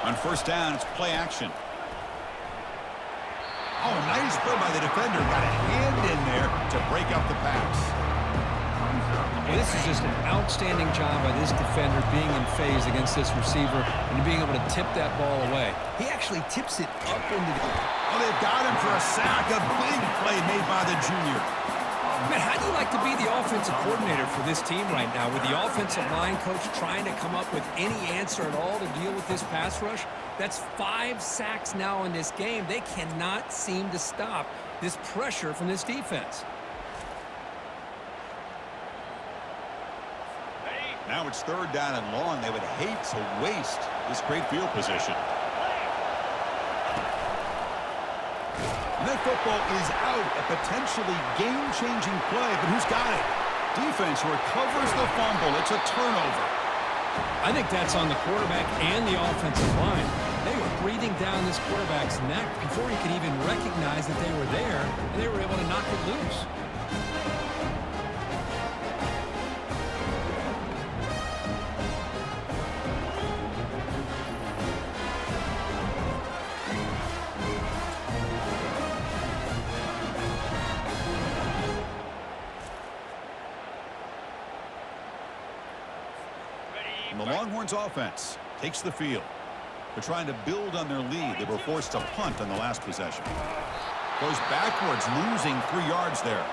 On 1st down, it's play action. Oh, nice play by the defender. Got a hand in there to break up the pass. Well, this is just an outstanding job by this defender being in phase against this receiver and being able to tip that ball away. He actually tips it up into the... Oh, they've got him for a sack. A big play made by the junior. Man, how do you like to be the offensive coordinator for this team right now with the offensive line coach trying to come up with any answer at all to deal with this pass rush? That's 5 sacks now in this game. They cannot seem to stop this pressure from this defense. Now it's 3rd down and long. They would hate to waste this great field position. And that football is out. A potentially game-changing play, but who's got it? Defense recovers the fumble. It's a turnover. I think that's on the quarterback and the offensive line. They were breathing down this quarterback's neck before he could even recognize that they were there, and they were able to knock it loose. Longhorns offense takes the field. They're trying to build on their lead. They were forced to punt on the last possession. Goes backwards, losing 3 yards there.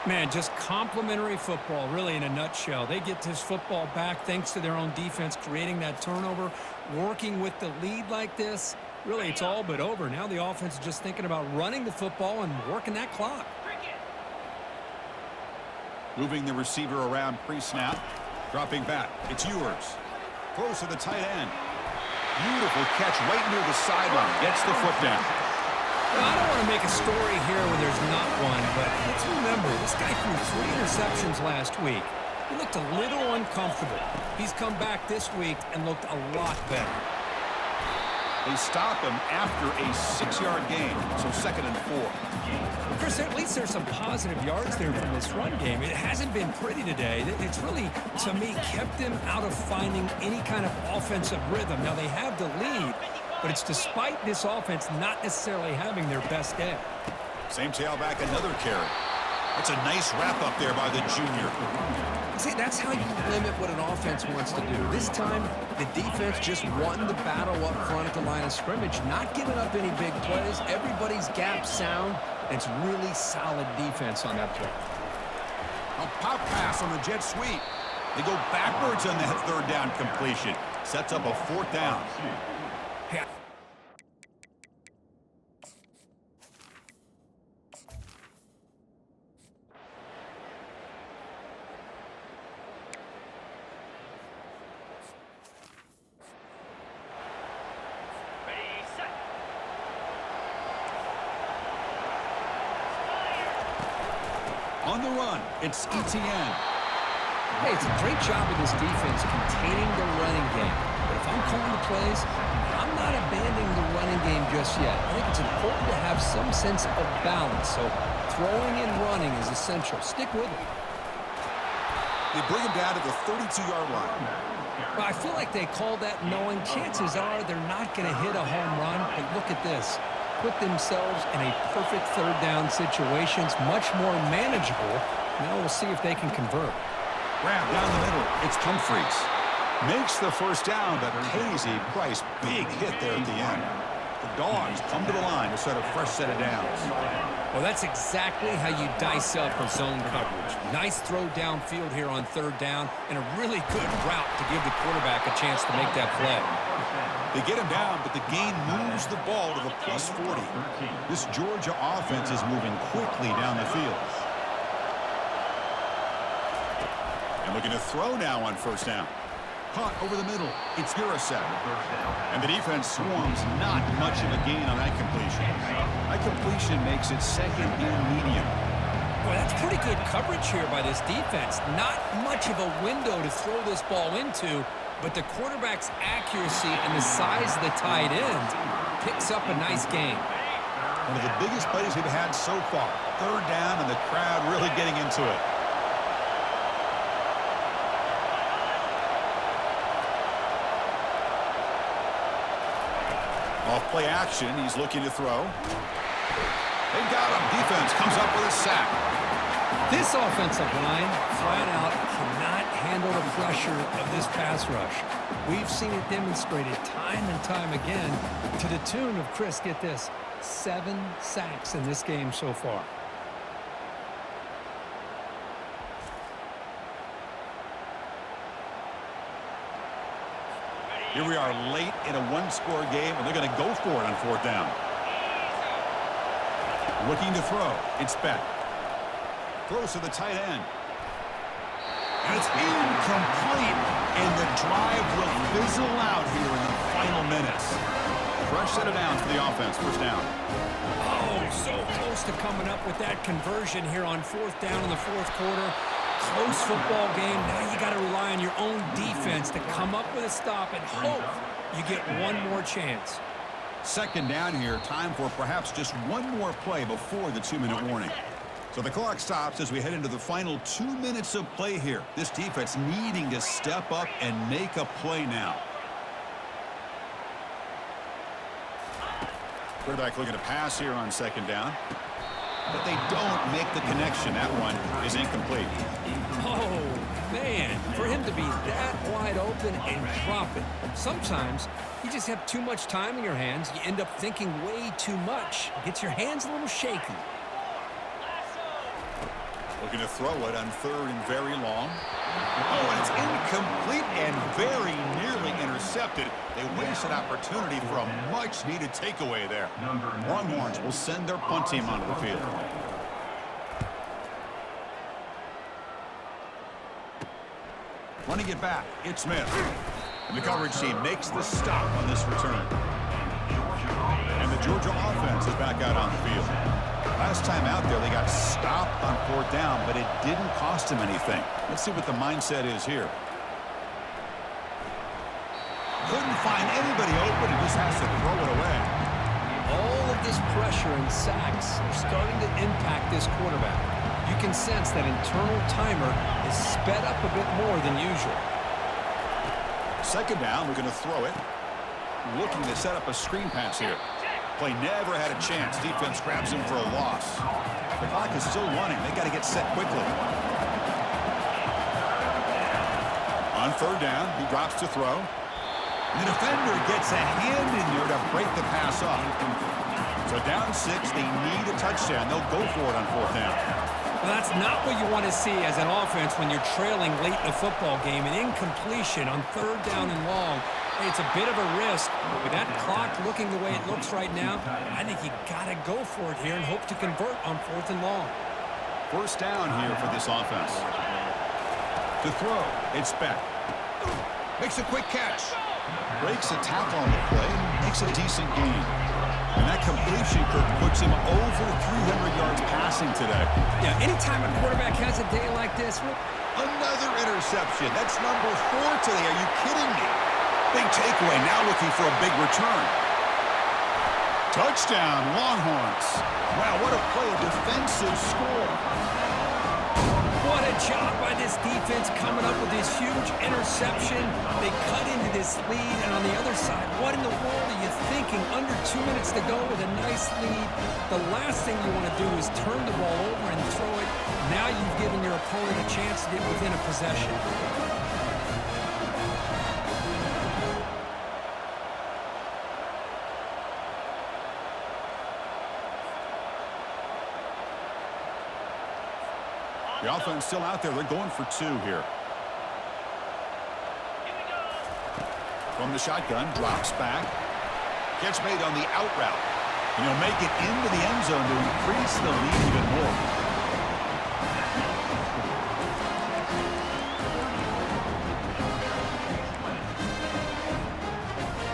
Man, just complimentary football, really, in a nutshell. They get this football back thanks to their own defense, creating that turnover, working with the lead like this. Really, it's all but over. Now the offense is just thinking about running the football and working that clock. Moving the receiver around pre-snap. Dropping back. It's yours. Close to the tight end. Beautiful catch right near the sideline. Gets the foot down. Well, I don't want to make a story here when there's not one, but let's remember, this guy threw 3 interceptions last week. He looked a little uncomfortable. He's come back this week and looked a lot better. They stop him after a 6-yard gain, so 2nd and 4. Well, Chris, at least there's some positive yards there from this run game. It hasn't been pretty today. It's really, to me, kept them out of finding any kind of offensive rhythm. Now, they have the lead, but it's despite this offense not necessarily having their best day. Same tailback, another carry. That's a nice wrap up there by the junior. See, that's how you limit what an offense wants to do. This time, the defense just won the battle up front at the line of scrimmage, not giving up any big plays. Everybody's gap sound. It's really solid defense on that play. A pop pass on the jet sweep. They go backwards on that 3rd down completion. Sets up a 4th down. On the run, it's Etienne. Hey, it's a great job of this defense containing the running game. But if I'm calling the plays, I'm not abandoning the running game just yet. I think it's important to have some sense of balance. So throwing and running is essential. Stick with it. They bring him down to the 32-yard line. Well, I feel like they called that knowing chances are they're not going to hit a home run. But look at this. Put themselves in a perfect 3rd down situation. It's much more manageable. Now we'll see if they can convert. Grab down the middle. It's Humphreys. Makes the 1st down, but pays a price. Big hit there at the end. The Dogs come to the line to start a fresh set of downs. Well, that's exactly how you dice up a zone coverage. Nice throw downfield here on 3rd down, and a really good route to give the quarterback a chance to make that play. They get him down, but the gain moves the ball to the +40. This Georgia offense is moving quickly down the field. And looking to throw now on 1st down. Caught over the middle. It's Urasek. And the defense swarms not much of a gain on that completion. That completion makes it 2nd and medium. Well, that's pretty good coverage here by this defense. Not much of a window to throw this ball into, but the quarterback's accuracy and the size of the tight end picks up a nice gain. One of the biggest plays we've had so far. 3rd down, and the crowd really getting into it. Off play action, he's looking to throw. They got him. Defense comes up with a sack. This offensive line, flat out, cannot handle the pressure of this pass rush. We've seen it demonstrated time and time again to the tune of, Chris, get this, 7 sacks in this game so far. Here we are late in a 1-score game, and they're going to go for it on 4th down. Looking to throw. It's Beck. Throws to the tight end. And it's incomplete, and the drive will fizzle out here in the final minutes. Fresh set of downs for the offense. 1st down. Oh, so close to coming up with that conversion here on 4th down in the 4th quarter. Close football game. Now you got to rely on your own defense to come up with a stop and hope you get one more chance. 2nd down here. Time for perhaps just one more play before the 2-minute warning. So the clock stops as we head into the final 2 minutes of play here. This defense needing to step up and make a play now. Quarterback looking to pass here on 2nd down. But they don't make the connection. That one is incomplete. Oh, Man, for him to be that wide open and drop it. Sometimes you just have too much time in your hands. You end up thinking way too much. Gets your hands a little shaky. Looking to throw it on 3rd and very long. Oh, and it's incomplete and very nearly intercepted. They wasted opportunity for a much-needed takeaway there. Longhorns will send their punt team onto the field. Running it back, it's Smith. And the coverage team makes the stop on this return. And the Georgia offense is back out on the field. Last time out there, they got stopped on 4th down, but it didn't cost them anything. Let's see what the mindset is here. Couldn't find anybody open and just has to throw it away. All of this pressure and sacks are starting to impact this quarterback. You can sense that internal timer is sped up a bit more than usual. 2nd down, we're going to throw it. Looking to set up a screen pass here. Play never had a chance. Defense grabs him for a loss. The clock is still running. They got to get set quickly. On 3rd down, he drops to throw. The defender gets a hand in there to break the pass off. So down 6, they need a touchdown. They'll go for it on 4th down. Well, that's not what you want to see as an offense when you're trailing late in the football game. An incompletion on 3rd down and long. It's a bit of a risk. With that clock looking the way it looks right now, I think you got to go for it here and hope to convert on 4th and long. 1st down here for this offense. To throw, it's Beck. Makes a quick catch. Breaks a tackle on the play and makes a decent gain. And that completion, Kirk, puts him over 300 yards passing today. Yeah, anytime a quarterback has a day like this, another interception. That's number 4 today. Are you kidding me? Big takeaway, now looking for a big return. Touchdown, Longhorns. Wow, what a play, a defensive score. What a job by this defense coming up with this huge interception. They cut into this lead, and on the other side, what in the world are you thinking? Under 2 minutes to go with a nice lead. The last thing you want to do is turn the ball over and throw it. Now you've given your opponent a chance to get within a possession. The offense still out there. They're going for 2 here. From the shotgun, drops back. Gets made on the out route. And he'll make it into the end zone to increase the lead even more.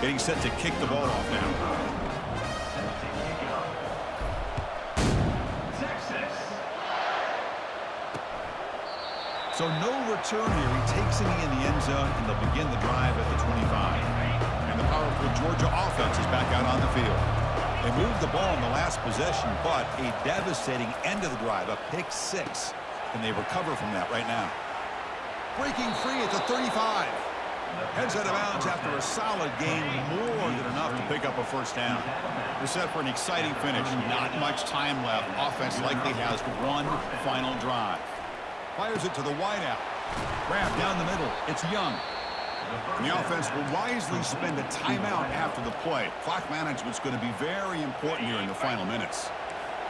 Getting set to kick the ball off now. So no return here. He takes it in the end zone, and they'll begin the drive at the 25. And the powerful Georgia offense is back out on the field. They moved the ball in the last possession, but a devastating end of the drive, a pick 6. Can they recover from that right now? Breaking free at the 35. Heads out of bounds after a solid game, more than enough to pick up a 1st down. We're set for an exciting finish. Not much time left. Offense likely has one final drive. Fires it to the wideout. Grab down the middle. It's Young. And the offense will wisely spend a timeout after the play. Clock management's going to be very important here in the final minutes.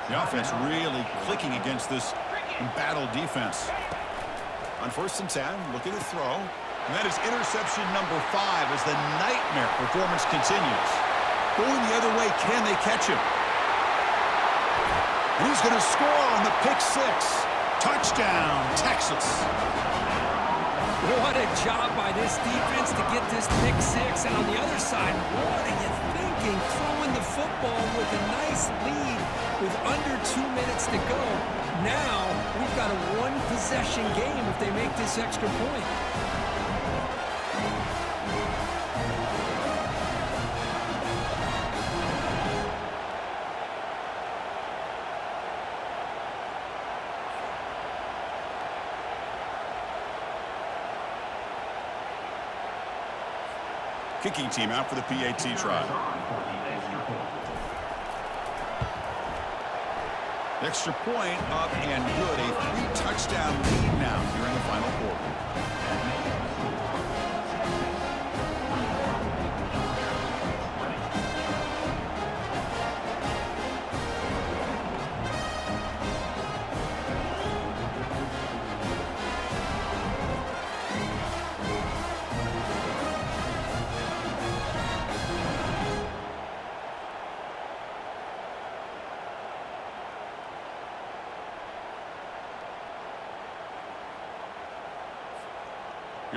The offense really clicking against this embattled defense. On 1st and 10, looking to throw. And that is interception number 5 as the nightmare performance continues. Going the other way, can they catch him? And he's going to score on the pick 6. Touchdown, Texas. What a job by this defense to get this pick 6. And on the other side, what are you thinking? Throwing the football with a nice lead with under 2 minutes to go. Now we've got a 1-possession game if they make this extra point. Kicking team out for the PAT try. Extra point up and good. A 3-touchdown lead now here in the final quarter.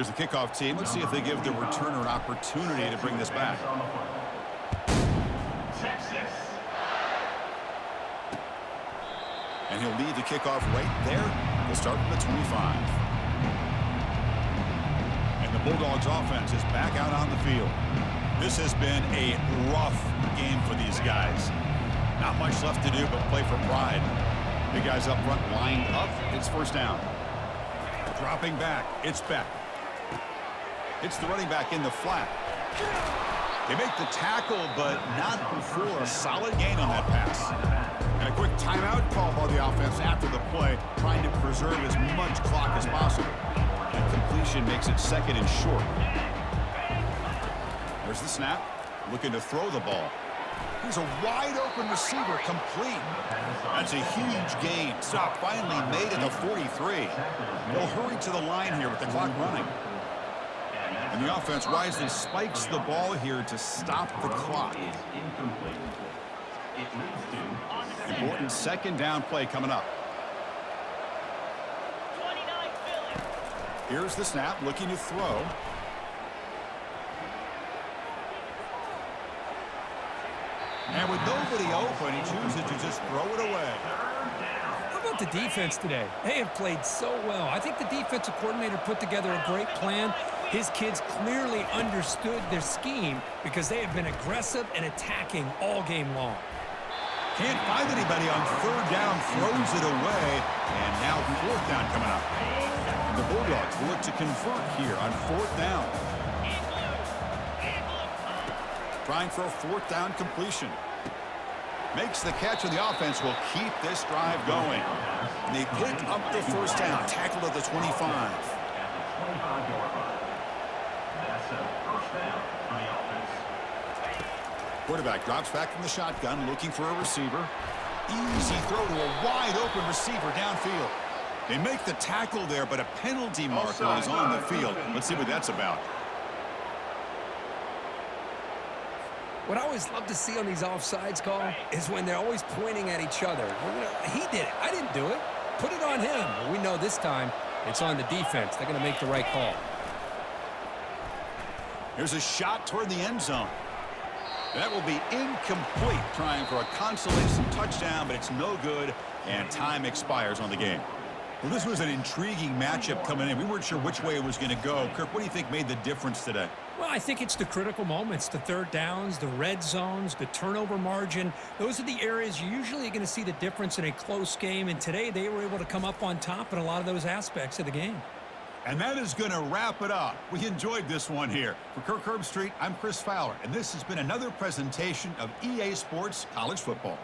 Here's the kickoff team. Let's see if they give the returner an opportunity to bring this back. And he'll lead the kickoff right there. We'll start from the 25. And the Bulldogs offense is back out on the field. This has been a rough game for these guys. Not much left to do but play for pride. The guys up front lined up. It's first down. Dropping back. It's Beck. It's the running back in the flat. They make the tackle, but not before a solid gain on that pass. And a quick timeout call by the offense after the play, trying to preserve as much clock as possible. And completion makes it second and short. There's the snap. Looking to throw the ball. Here's a wide-open receiver, complete. That's a huge gain. Stop finally made at the 43. They'll hurry to the line here with the clock running. And the offense wisely spikes the ball here to stop the clock. Important second down play coming up. Here's the snap, looking to throw. And with nobody open, he chooses to just throw it away. How about the defense today? They have played so well. I think the defensive coordinator put together a great plan. His kids clearly understood their scheme because they have been aggressive and attacking all game long. Can't find anybody on third down, throws it away, and now fourth down coming up. And the Bulldogs will look to convert here on fourth down. Trying for a fourth down completion. Makes the catch, and the offense will keep this drive going. And they pick up the first down, tackled at the 25. Quarterback drops back from the shotgun, looking for a receiver. Easy throw to a wide-open receiver downfield. They make the tackle there, but a penalty marker is on the field. Let's see what that's about. What I always love to see on these offsides call is when they're always pointing at each other. He did it. I didn't do it. Put it on him. But we know this time it's on the defense. They're going to make the right call. Here's a shot toward the end zone. That will be incomplete, trying for a consolation touchdown, but it's no good, and time expires on the game. Well, this was an intriguing matchup coming in. We weren't sure which way it was going to go. Kirk, what do you think made the difference today? Well, I think it's the critical moments, the third downs, the red zones, the turnover margin. Those are the areas you're usually going to see the difference in a close game, and today they were able to come up on top in a lot of those aspects of the game. And that is going to wrap it up. We enjoyed this one here. For Kirk Herbstreit, I'm Chris Fowler, and this has been another presentation of EA Sports College Football.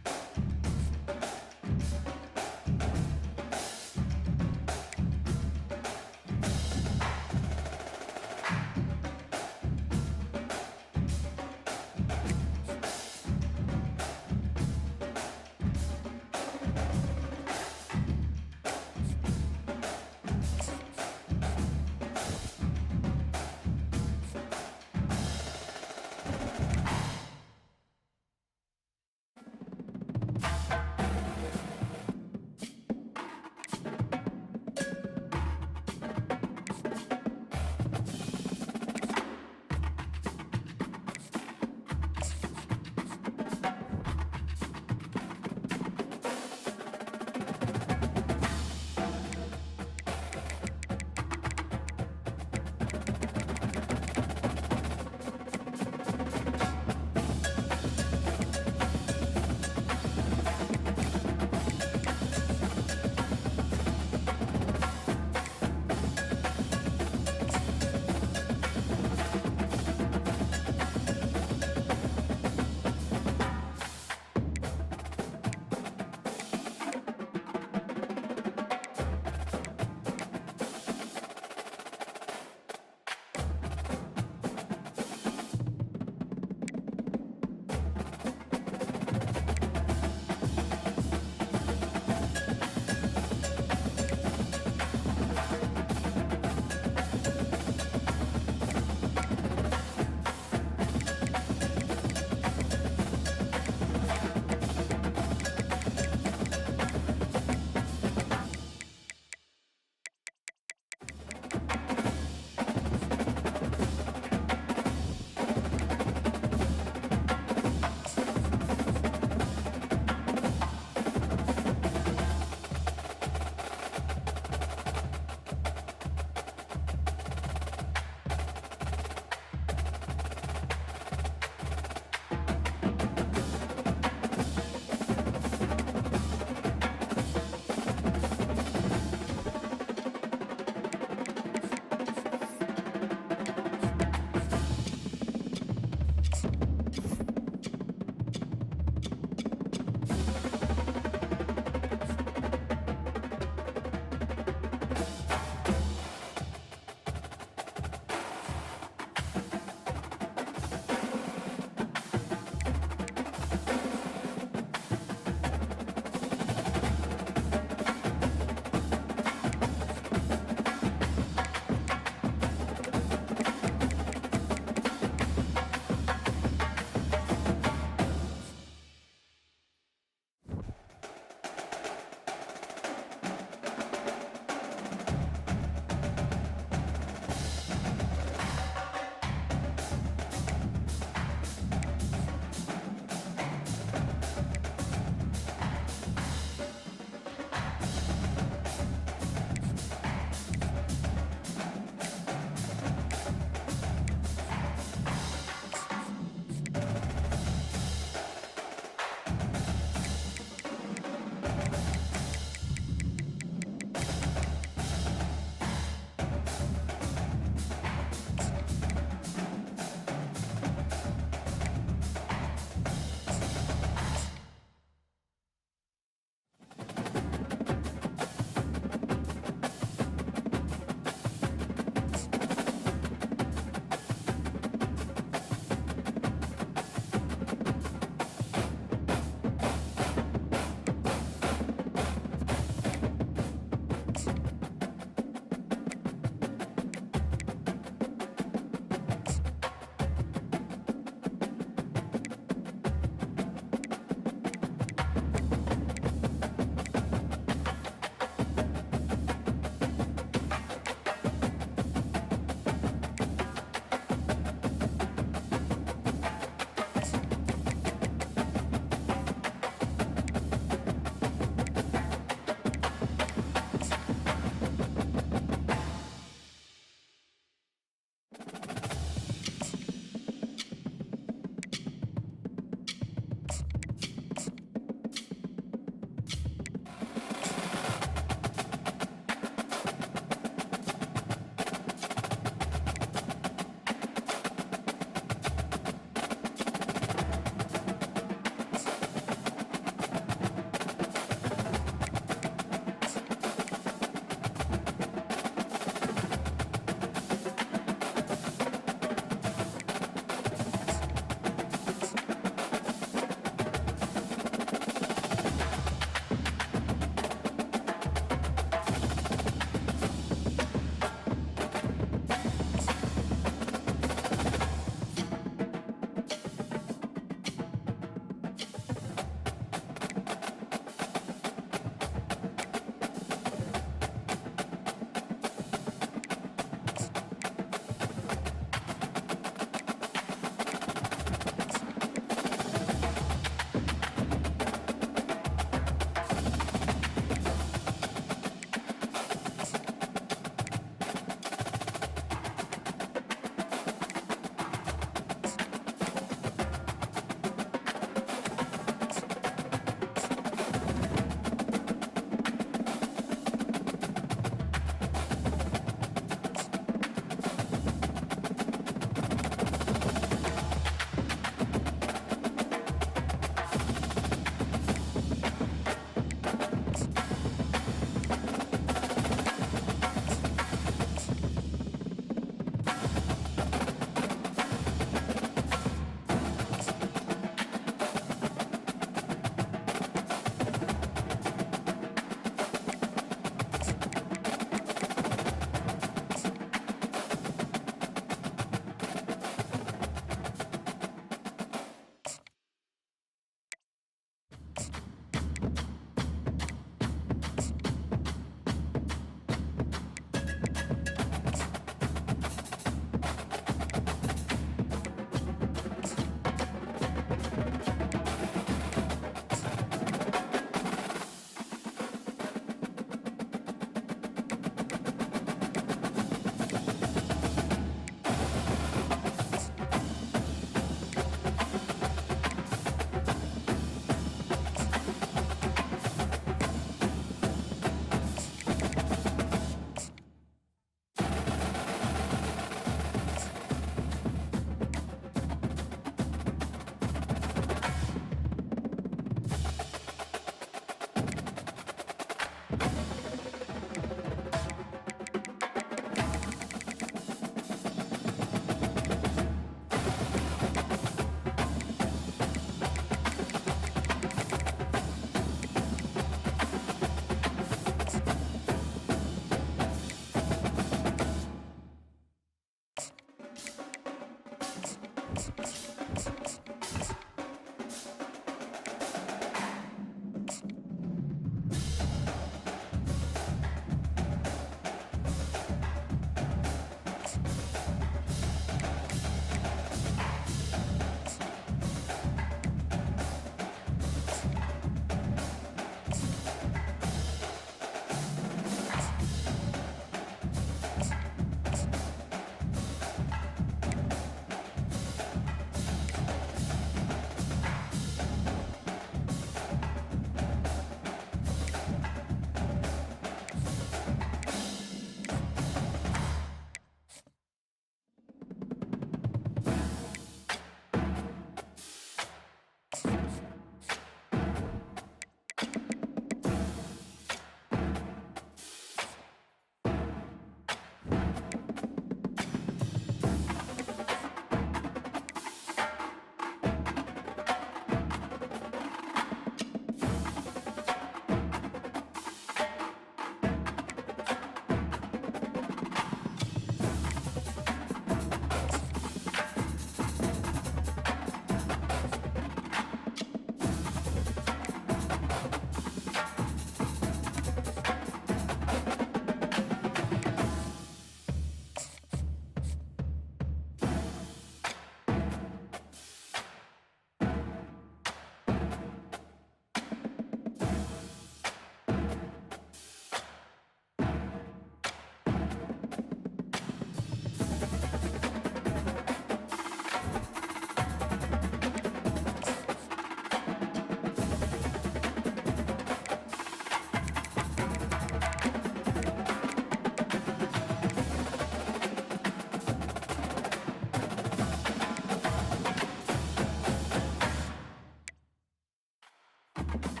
defense.